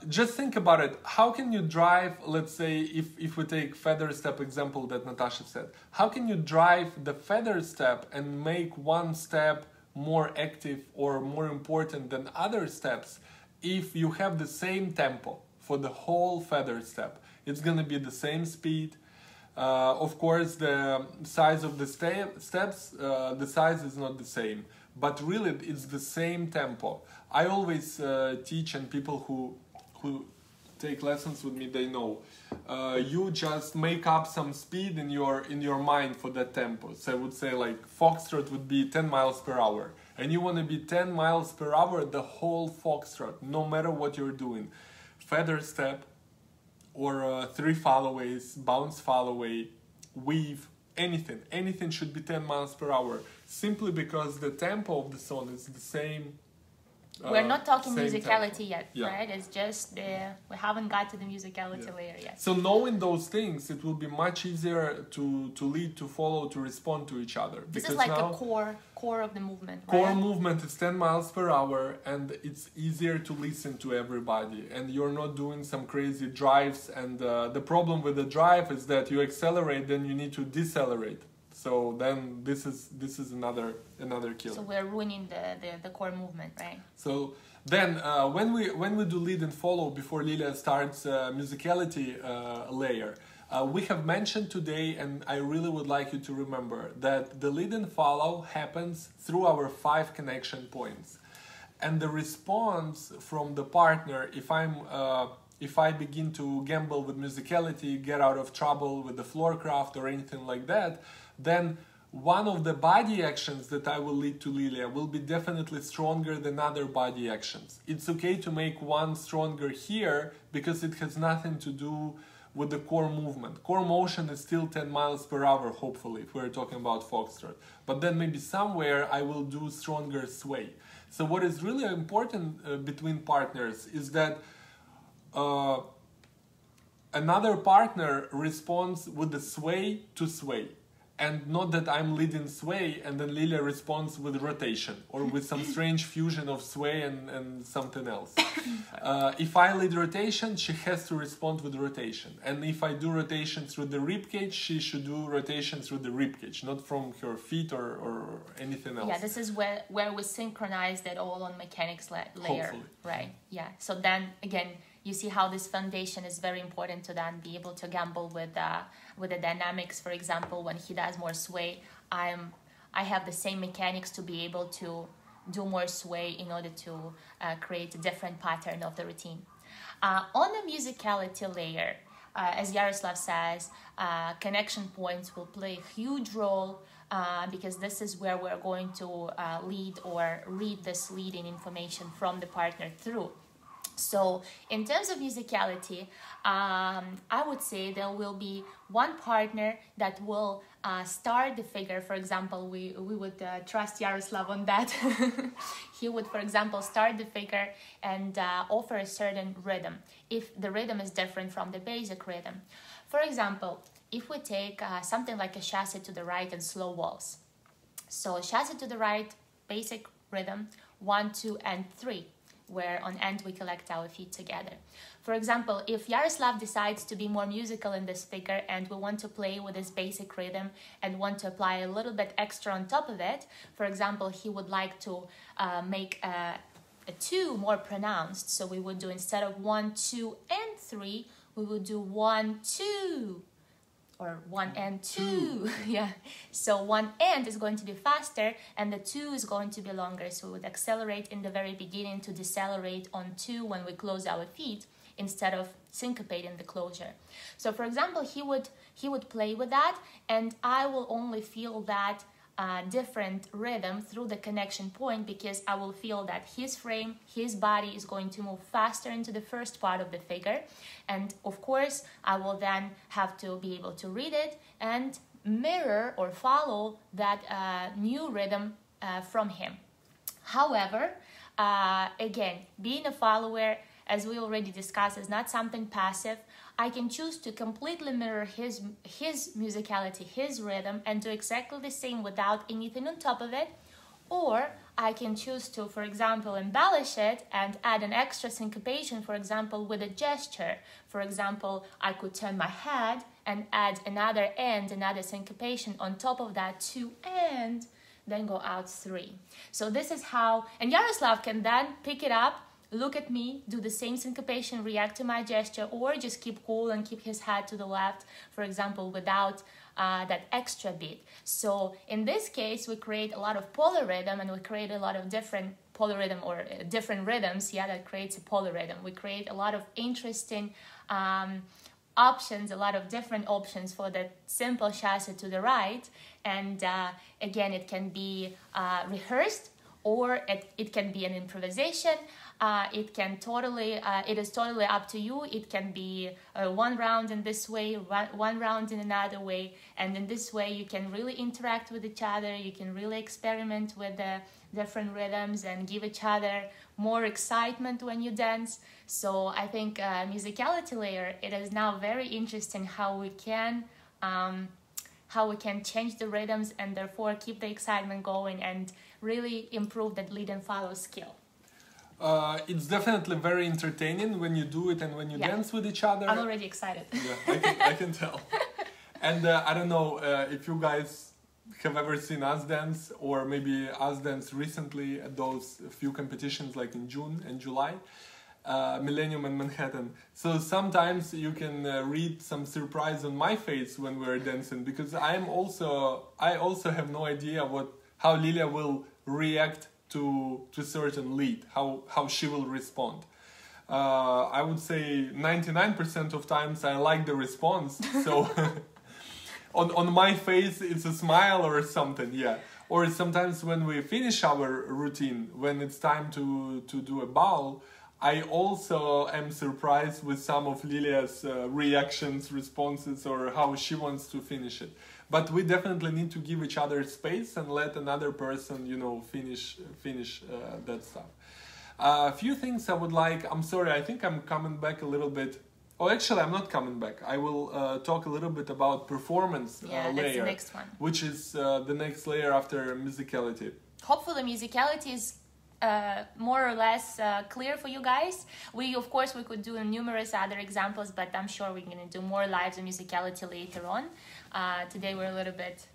Just think about it. How can you drive, let's say, if we take feather step example that Natasha said, how can you drive the feather step and make one step more active or more important than other steps if you have the same tempo for the whole feather step? It's going to be the same speed. Of course, the size of the steps, the size is not the same, but really it's the same tempo. I always teach, and people who take lessons with me, they know. You just make up some speed in your mind for that tempo. So I would say like foxtrot would be 10 miles per hour, and you want to be 10 miles per hour the whole foxtrot, no matter what you're doing. Feather step, or 3 followays, bounce followay, weave, anything should be 10 miles per hour, simply because the tempo of the song is the same. We're not talking musicality tempo. Yet, right? It's just we haven't got to the musicality layer yet. So knowing those things, it will be much easier to lead, to follow, to respond to each other. This is like the core of the movement, right? Core movement is 10 miles per hour, and it's easier to listen to everybody, and you're not doing some crazy drives. And the problem with the drive is that you accelerate, then you need to decelerate. So then this is another killer. So we're ruining the core movement, right? So then when we do lead and follow, before Lilia starts musicality layer, we have mentioned today, and I really would like you to remember, that the lead and follow happens through our 5 connection points, and the response from the partner, if I begin to gamble with musicality, get out of trouble with the floor craft or anything like that, then one of the body actions that I will lead to Lilia will be definitely stronger than other body actions. It's okay to make one stronger here, because it has nothing to do with the core movement. Core motion is still 10 miles per hour, hopefully, if we're talking about foxtrot. But then maybe somewhere I will do stronger sway. So what is really important between partners is that another partner responds with the sway to sway. And not that I'm leading sway and then Lilia responds with rotation or with some strange fusion of sway and something else. If I lead rotation, she has to respond with rotation. And if I do rotation through the ribcage, she should do rotation through the ribcage, not from her feet or anything else. Yeah, this is where we synchronize that all on mechanics layer. Hopefully. Right, yeah. So then, again, you see how this foundation is very important to then be able to gamble with the dynamics. For example, when he does more sway, I have the same mechanics to be able to do more sway in order to create a different pattern of the routine. On the musicality layer, as Iaroslav says, connection points will play a huge role because this is where we're going to lead or read this leading information from the partner through. So in terms of musicality, I would say there will be one partner that will start the figure. For example, we would trust Iaroslav on that. He would, for example, start the figure and offer a certain rhythm if the rhythm is different from the basic rhythm. For example, if we take something like a chasse to the right and slow waltz. So chasse to the right, basic rhythm, 1, 2, and 3. Where on end we collect our feet together. For example, if Iaroslav decides to be more musical in this figure and we want to play with this basic rhythm and want to apply a little bit extra on top of it, for example, he would like to make a 2 more pronounced. So we would do, instead of 1, 2, and 3, we would do 1, 2. Or 1 and 2, yeah. So 1 and is going to be faster and the 2 is going to be longer. So we would accelerate in the very beginning to decelerate on 2 when we close our feet instead of syncopating the closure. So for example, he would play with that and I will only feel that different rhythm through the connection point because I will feel that his frame, his body is going to move faster into the first part of the figure. And of course, I will then have to be able to read it and mirror or follow that new rhythm from him. However, again, being a follower, as we already discussed, is not something passive. I can choose to completely mirror his musicality, his rhythm, and do exactly the same without anything on top of it. Or I can choose to, for example, embellish it and add an extra syncopation, for example, with a gesture. For example, I could turn my head and add another and, another syncopation on top of that 2 and, then go out 3. So this is how, and Iaroslav can then pick it up, look at me, do the same syncopation, react to my gesture, or just keep cool and keep his head to the left, for example, without that extra beat. So in this case, we create a lot of polyrhythm and we create a lot of different polyrhythm or different rhythms, yeah, that creates a polyrhythm. We create a lot of interesting options, a lot of different options for the simple chasse to the right. And again, it can be rehearsed or it can be an improvisation. It is totally up to you. It can be one round in this way, one round in another way, and in this way you can really interact with each other. You can really experiment with the different rhythms and give each other more excitement when you dance. So I think musicality layer, it is now very interesting how we can change the rhythms and therefore keep the excitement going and really improve that lead and follow skill. It's definitely very entertaining when you do it and when you dance with each other. I'm already excited. Yeah, I can tell. And I don't know if you guys have ever seen us dance or maybe us dance recently at those few competitions like in June and July, Millennium and Manhattan. So sometimes you can read some surprise on my face when we're dancing because I also have no idea how Lilia will react to certain lead, how she will respond. I would say 99% of times I like the response, so on my face it's a smile or something, yeah. Or sometimes when we finish our routine, when it's time to do a bow, I also am surprised with some of Lilia's reactions, responses, or how she wants to finish it. But we definitely need to give each other space and let another person, finish that stuff. A few things I would like. I'm sorry, I think I'm coming back a little bit Oh, actually, I'm not coming back. I will talk a little bit about performance Yeah, layer, that's the next one. which is the next layer after musicality. Hopefully musicality is more or less clear for you guys. Of course we could do numerous other examples, but I'm sure we're going to do more lives on musicality later on. Today we're a little bit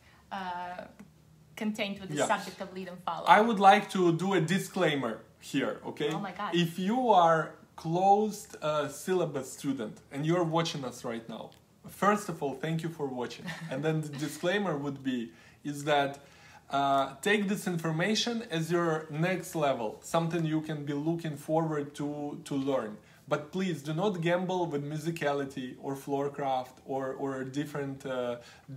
contained with the subject of lead and follow. I would like to do a disclaimer here, okay? Oh my God. If you are closed syllabus student and you're watching us right now, first of all, thank you for watching. And then the disclaimer would be is that take this information as your next level, something you can be looking forward to learn. But please do not gamble with musicality or floorcraft or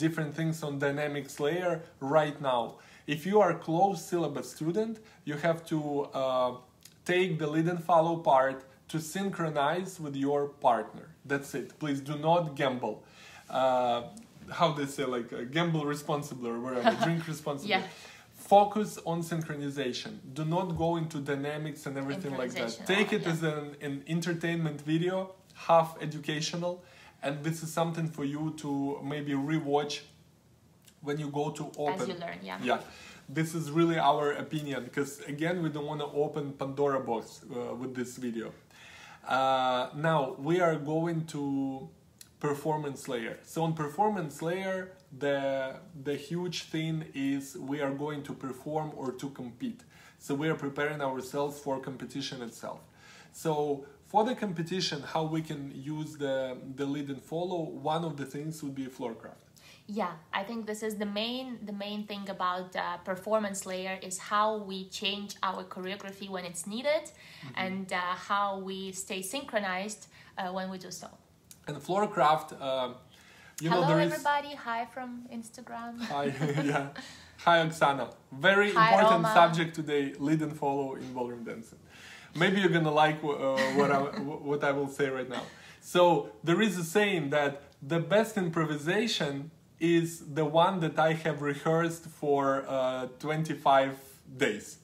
different things on dynamics layer right now. If you are a closed syllabus student, you have to take the lead and follow part to synchronize with your partner. That's it. Please do not gamble. How they say, like gamble responsibly or whatever, drink responsibly. Yeah. Focus on synchronization. Do not go into dynamics and everything like that. Take it as an entertainment video, half educational, and this is something for you to maybe rewatch when you go to open. As you learn, yeah. Yeah. This is really our opinion, because again, we don't want to open Pandora box with this video. Now, we are going to performance layer. So on performance layer, the huge thing is we are going to perform or to compete. So we are preparing ourselves for competition itself. So for the competition, how we can use the lead and follow, one of the things would be floorcraft. Yeah, I think this is the main thing about performance layer is how we change our choreography when it's needed, and how we stay synchronized when we do so. And floorcraft, Hello everybody, hi from Instagram. Hi, yeah. Hi Oksana. Very Hi, important Roma. subject today, lead and follow in ballroom dancing. Maybe you're gonna like what I will say right now. So there is a saying that the best improvisation is the one that I have rehearsed for 25 days,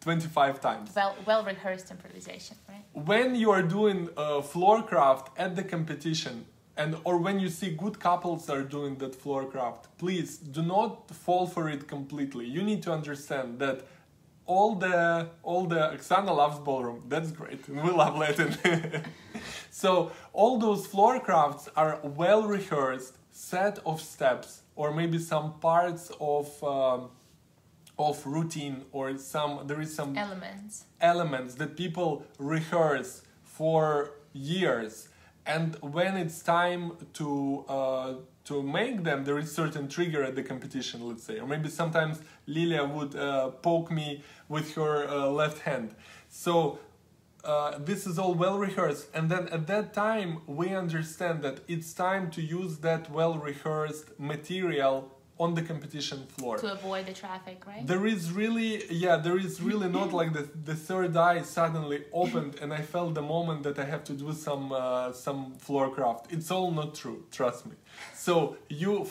25 times. Well rehearsed improvisation, right? When you are doing floorcraft at the competition, or when you see good couples are doing that floorcraft, please do not fall for it completely. You need to understand that all the Oksana loves ballroom. That's great. We love Latin. So all those floorcrafts are well rehearsed set of steps, or maybe some parts of routine, or there is some elements that people rehearse for years, and when it's time to make them, there is certain trigger at the competition, let's say, or maybe sometimes Lilia would poke me with her left hand. So this is all well rehearsed, and then at that time we understand that it's time to use that well rehearsed material on the competition floor to avoid the traffic, right? There is really not like the third eye suddenly opened and I felt the moment that I have to do some floorcraft. It's all not true, trust me. So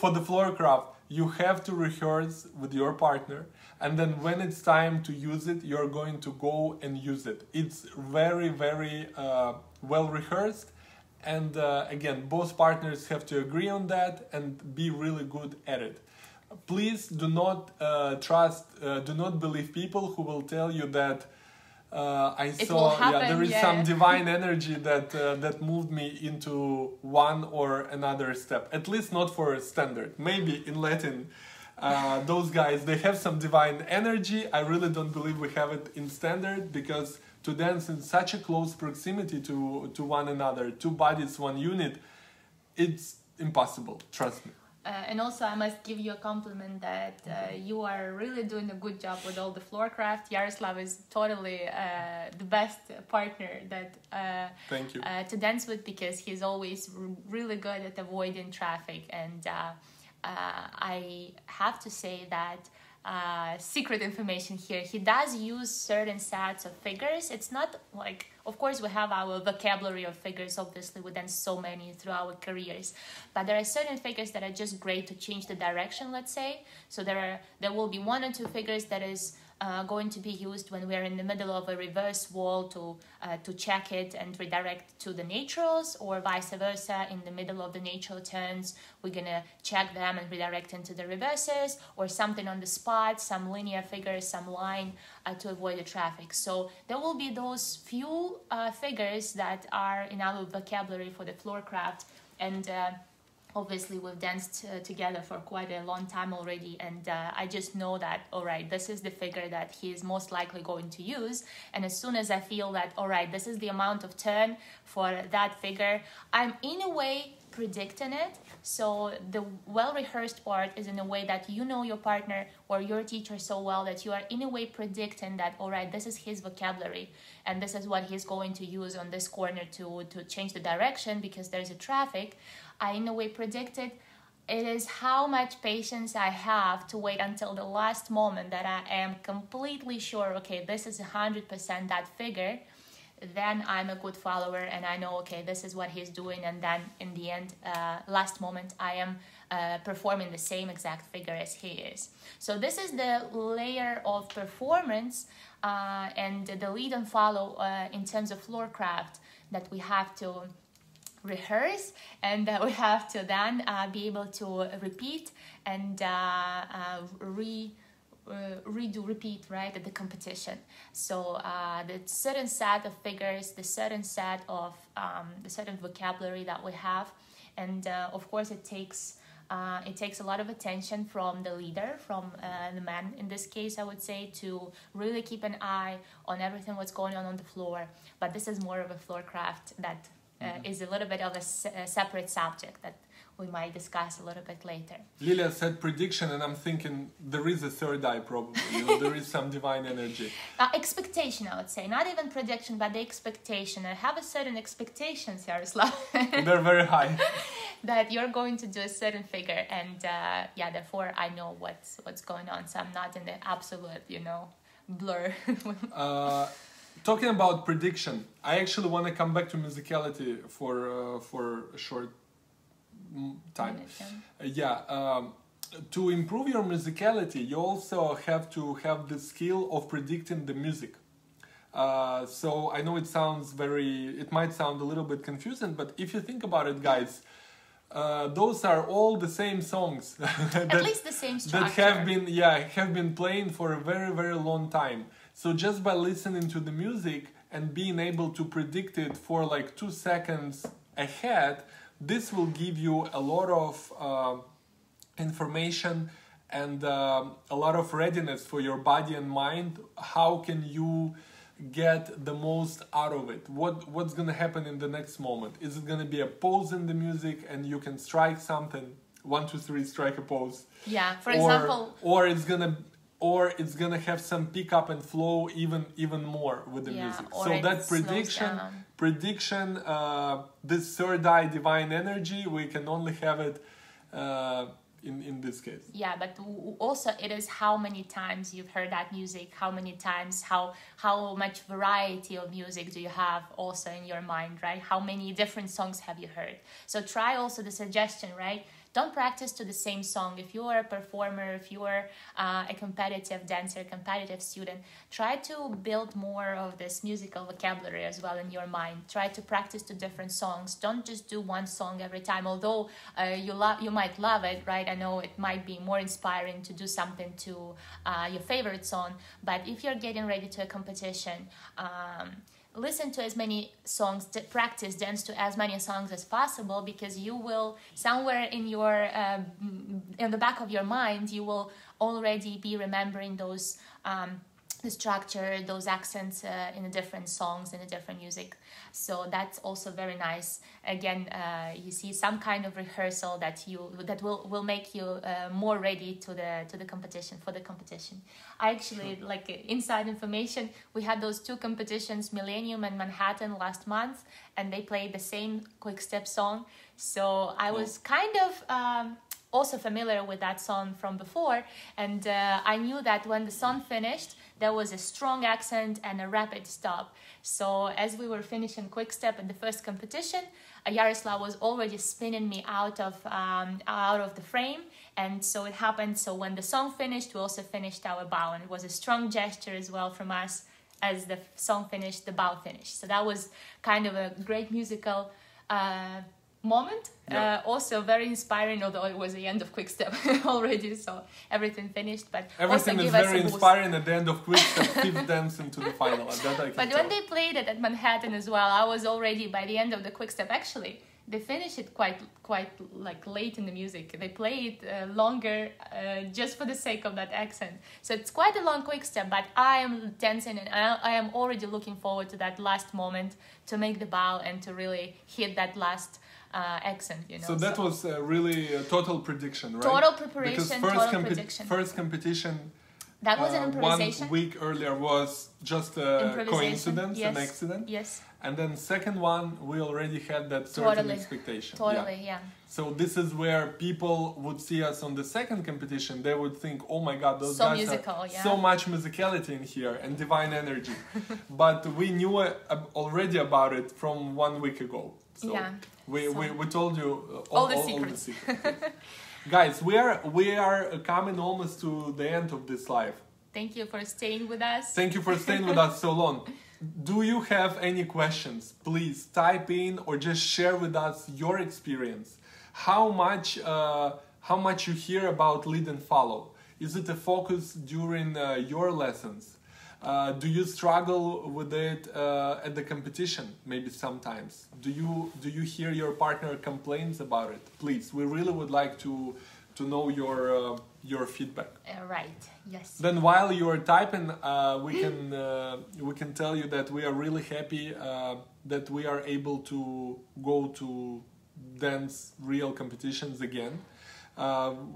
for the floorcraft you have to rehearse with your partner, and then when it's time to use it, you're going to go and use it. It's very, very well rehearsed, and again, both partners have to agree on that and be really good at it. Please do not do not believe people who will tell you that there is some divine energy that moved me into one or another step. At least not for a standard. Maybe in Latin, those guys, they have some divine energy. I really don't believe we have it in standard, because to dance in such a close proximity to one another, two bodies, one unit, it's impossible, trust me. And also I must give you a compliment that you are really doing a good job with all the floorcraft. Iaroslav is totally the best partner that Thank you. To dance with, because he's always really good at avoiding traffic. And I have to say that secret information here, he does use certain sets of figures. It's not like, of course we have our vocabulary of figures, obviously we dance so many through our careers, but there are certain figures that are just great to change the direction, let's say. So there will be one or two figures that is going to be used when we're in the middle of a reverse wall to check it and redirect to the naturals, or vice versa. In the middle of the natural turns, we're gonna check them and redirect into the reverses, or something on the spot, some linear figures, some line to avoid the traffic. So there will be those few figures that are in our vocabulary for the floor craft, and obviously we've danced together for quite a long time already, and I just know that, all right, this is the figure that he is most likely going to use. And as soon as I feel that, all right, this is the amount of turn for that figure, I'm in a way predicting it. So the well-rehearsed part is in a way that you know your partner or your teacher so well that you are in a way predicting that, all right, this is his vocabulary and this is what he's going to use on this corner to change the direction because there's a traffic. I in a way predicted. It is how much patience I have to wait until the last moment that I am completely sure, okay, this is 100% that figure. Then I'm a good follower and I know, okay, this is what he's doing. And then in the end, last moment, I am performing the same exact figure as he is. So this is the layer of performance and the lead and follow in terms of floor craft that we have to rehearse, and we have to then be able to repeat and repeat, right, at the competition. So the certain set of figures, the certain set of the certain vocabulary that we have, and of course it takes a lot of attention from the leader, from the man in this case, I would say, to really keep an eye on everything what's going on the floor. But this is more of a floor craft that is a little bit of a separate subject that we might discuss a little bit later. Lilia said prediction, and I'm thinking there is a third eye probably. There is some divine energy. Expectation, I would say. Not even prediction, but the expectation. I have a certain expectations, Iaroslav. They're very high. That you're going to do a certain figure, and therefore I know what's going on. So I'm not in the absolute, blur. Talking about prediction, I actually want to come back to musicality for a short time. To improve your musicality, you also have to have the skill of predicting the music. So I know it might sound a little bit confusing, but if you think about it, guys, those are all the same songs at least the same structure that have been playing for a very, very long time. So just by listening to the music and being able to predict it for like 2 seconds ahead, this will give you a lot of information and a lot of readiness for your body and mind. How can you get the most out of it? What's gonna happen in the next moment? Is it gonna be a pose in the music and you can strike something? 1, 2, 3, strike a pose. Yeah, for example. Or it's gonna have some pick up and flow even more with the music. So that prediction, this third eye divine energy, we can only have it in this case. Yeah, but also it is how many times you've heard that music, how many times, how much variety of music do you have also in your mind, right? How many different songs have you heard? So try also the suggestion, right? Don't practice to the same song. If you are a performer, if you are a competitive dancer, competitive student, try to build more of this musical vocabulary as well in your mind. Try to practice to different songs. Don't just do one song every time. Although you might love it, right? I know it might be more inspiring to do something to your favorite song. But if you're getting ready to a competition, listen to as many songs, practice, dance to as many songs as possible, because you will somewhere in your in the back of your mind you will already be remembering those the structure, those accents in the different songs, in the different music. So that's also very nice. Again, you see some kind of rehearsal that will make you more ready to the competition, for the competition. I actually, like inside information, we had those 2 competitions, Millennium and Manhattan, last month, and they played the same quick step song. So I was kind of also familiar with that song from before, and I knew that when the song finished, there was a strong accent and a rapid stop. So as we were finishing quick step in the first competition, Iaroslav was already spinning me out of the frame, and so it happened. So when the song finished, we also finished our bow, and it was a strong gesture as well from us. As the song finished, the bow finished. So that was kind of a great musical moment. Yeah. Also very inspiring, although it was the end of quick step already, so everything finished. But everything also is give us very a boost. inspiring at the end of quick step, fifth dance into the final. That I can But tell. when they played it at Manhattan as well, I was already by the end of the quick step. Actually, they finished it quite like late in the music. They play it longer just for the sake of that accent. So it's quite a long quick step, but I am dancing and I am already looking forward to that last moment to make the bow and to really hit that last accent. You know. So that was really a total prediction, right? Total preparation, because total prediction. First competition. That was an improvisation. 1 week earlier was just a coincidence, yes. an accident. Yes. And then second one, we already had that certain expectation. Totally, yeah. So this is where people would see us on the second competition. They would think, oh my God, those so guys musical, are yeah. so much musicality in here and divine energy. But we knew already about it from 1 week ago. So yeah. we told you all the secrets. Guys, we are coming almost to the end of this live. Thank you for staying with us. Thank you for staying with us so long. Do you have any questions? Please type in or just share with us your experience. How much you hear about lead and follow? Is it a focus during your lessons? Do you struggle with it at the competition? Maybe sometimes. Do you hear your partner complains about it? Please, we really would like to know your feedback. Right. Yes. Then while you are typing, we can tell you that we are really happy that we are able to go to dance real competitions again.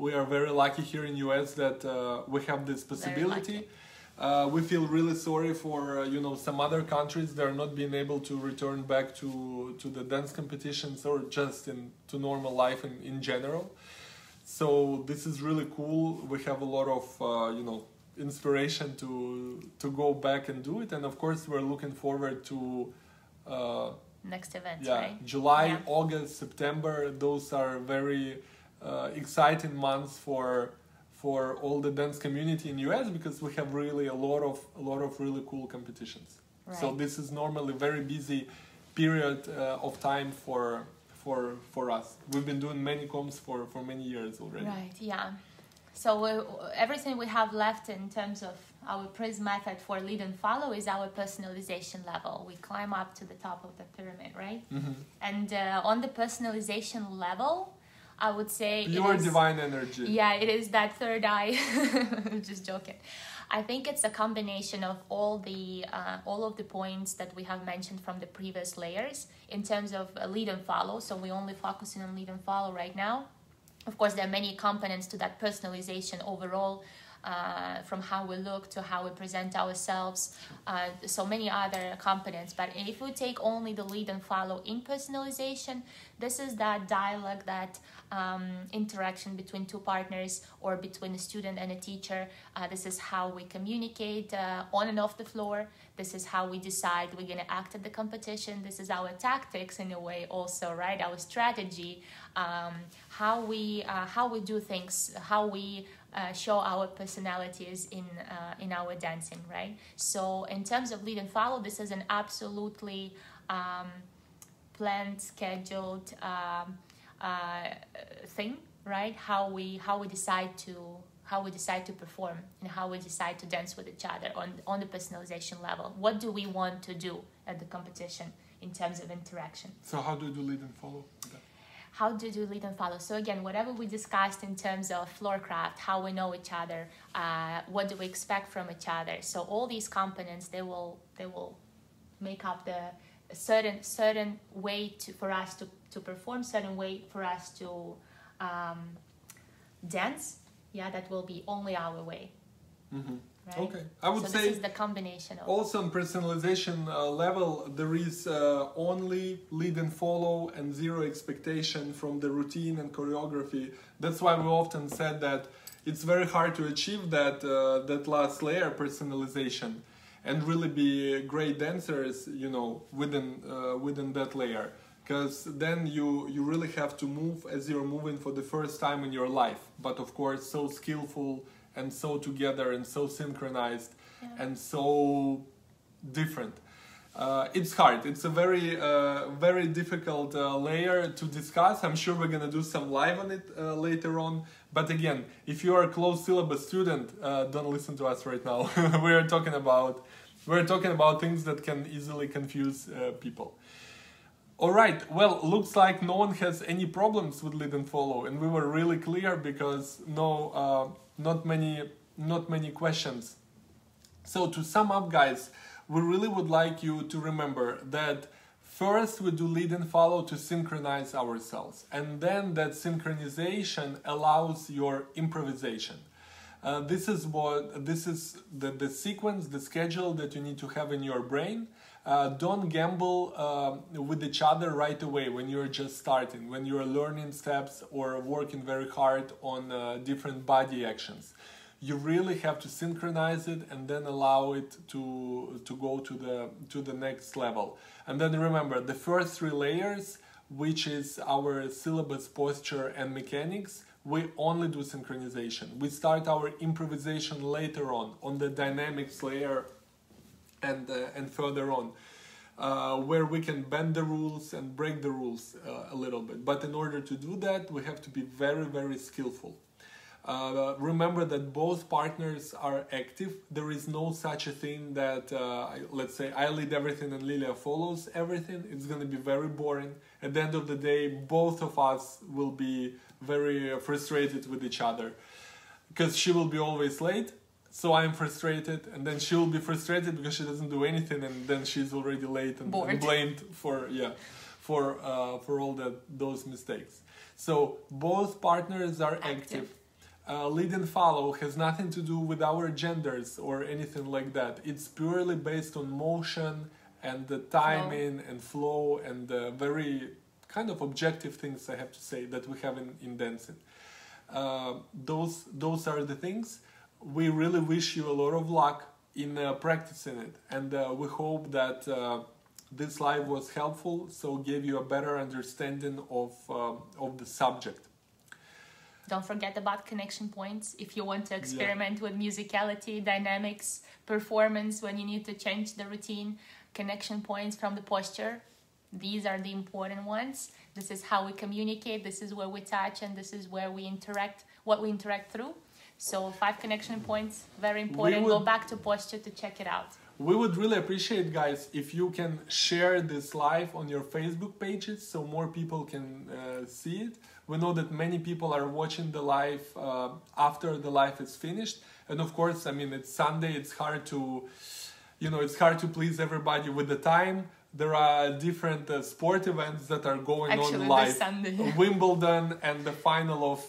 We are very lucky here in US that we have this possibility. We feel really sorry for some other countries. They're not being able to return back to the dance competitions or just to normal life in general. So this is really cool. We have a lot of inspiration to go back and do it, and of course we're looking forward to next event. Right? July, August, September. Those are very exciting months for all the dance community in US because we have really a lot of really cool competitions. Right. So this is normally a very busy period of time for us. We've been doing many comps for many years already. Right, yeah. So everything we have left in terms of our Prism method for lead and follow is our personalization level. We climb up to the top of the pyramid, right? Mm-hmm. And on the personalization level, I would say pure divine energy. Yeah, it is that third eye. Just joking. I think it's a combination of all of the points that we have mentioned from the previous layers in terms of lead and follow. So we're only focusing on lead and follow right now. Of course, there are many components to that personalization overall, from how we look to how we present ourselves, so many other components. But if we take only the lead and follow in personalization, this is that dialogue, that interaction between two partners or between a student and a teacher. This is how we communicate on and off the floor. This is how we decide we're going to act at the competition. This is our tactics in a way also, right? Our strategy, how we do things, how we show our personalities in our dancing, right? So in terms of lead and follow, this is an absolutely planned, scheduled thing, right? How we decide to perform and how we decide to dance with each other on the personalization level. What do we want to do at the competition in terms of interaction? So how do you do lead and follow? How to do lead and follow. So again, whatever we discussed in terms of floor craft, how we know each other, what do we expect from each other. So all these components, they will make up the certain way for us to perform, certain way for us to dance. Yeah, that will be only our way. Mm-hmm. Right? Okay, I would say this is the combination of also on personalization level there is only lead and follow and zero expectation from the routine and choreography. That's why we often said that it's very hard to achieve that last layer, personalization, and really be great dancers, you know, within that layer. Because then you really have to move as you're moving for the first time in your life. But of course, so skillful and so together and so synchronized and so different. It's hard. It's a very difficult layer to discuss. I'm sure we're gonna do some live on it later on. But again, if you are a closed syllabus student, don't listen to us right now. we're talking about things that can easily confuse people. All right. Well, looks like no one has any problems with lead and follow, and we were really clear because not many questions. So to sum up, guys, we really would like you to remember that first we do lead and follow to synchronize ourselves, and then that synchronization allows your improvisation. This is the sequence, the schedule that you need to have in your brain. Don't gamble with each other right away when you're just starting, when you're learning steps or working very hard on different body actions. You really have to synchronize it and then allow it to go to the next level. And then remember, the first 3 layers, which is our syllabus, posture and mechanics, we only do synchronization. We start our improvisation later on the dynamics layer and further on, where we can bend the rules and break the rules a little bit. But in order to do that, we have to be very, very skillful. Remember that both partners are active. There is no such a thing that, let's say, I lead everything and Liliia follows everything. It's going to be very boring. At the end of the day, both of us will be very frustrated with each other because she will be always late. So I'm frustrated, and then she will be frustrated because she doesn't do anything, and then she's already late and blamed for all those mistakes. So both partners are active. Lead and follow has nothing to do with our genders or anything like that. It's purely based on motion and the timing and flow and very kind of objective things, I have to say, that we have in dancing. Those are the things. We really wish you a lot of luck in practicing it, and we hope that this live was helpful, so gave you a better understanding of the subject. Don't forget about connection points if you want to experiment with musicality, dynamics, performance, when you need to change the routine. Connection points from the posture. These are the important ones. This is how we communicate. This is where we touch, and this is where we interact, what we interact through. So 5 connection points, very important. Go back to posture to check it out. We would really appreciate, guys, if you can share this live on your Facebook pages so more people can see it. We know that many people are watching the live after the live is finished. And of course, I mean, it's Sunday. It's hard to, it's hard to please everybody with the time. There are different sport events that are going on live. This Sunday. Wimbledon and the final of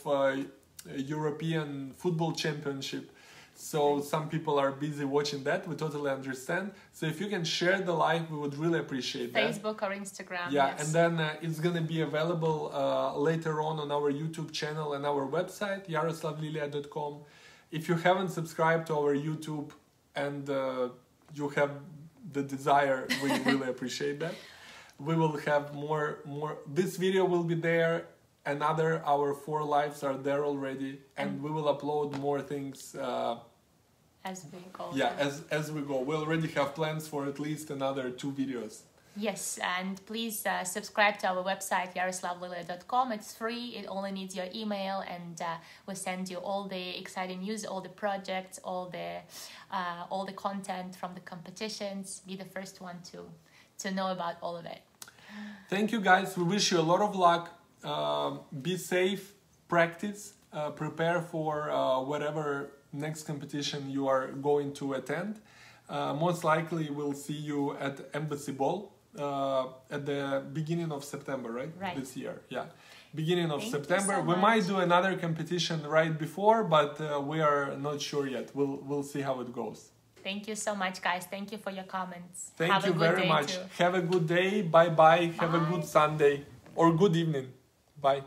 European Football Championship. So some people are busy watching that. We totally understand. So if you can share the live, we would really appreciate that. Facebook or Instagram. Yeah, yes. And then it's going to be available later on our YouTube channel and our website, IaroslavLiliia.com. If you haven't subscribed to our YouTube and you have the desire, we really appreciate that. We will have more. This video will be there. Our 4 lives are there already, and we will upload more things as we go. Yeah, as we go. We already have plans for at least another 2 videos. Yes, and please subscribe to our website, IaroslavLiliia.com. It's free. It only needs your email, and we send you all the exciting news, all the projects, all the content from the competitions. Be the first one to know about all of it. Thank you, guys. We wish you a lot of luck. Be safe, practice, prepare for whatever next competition you are going to attend. Most likely we'll see you at Embassy Ball at the beginning of September, right? This year, yeah. Beginning of September. We might do another competition right before, but we are not sure yet. We'll see how it goes. Thank you so much, guys. Thank you for your comments. Thank you very much. Have a good day. Bye-bye. Have a good Sunday or good evening. Bye.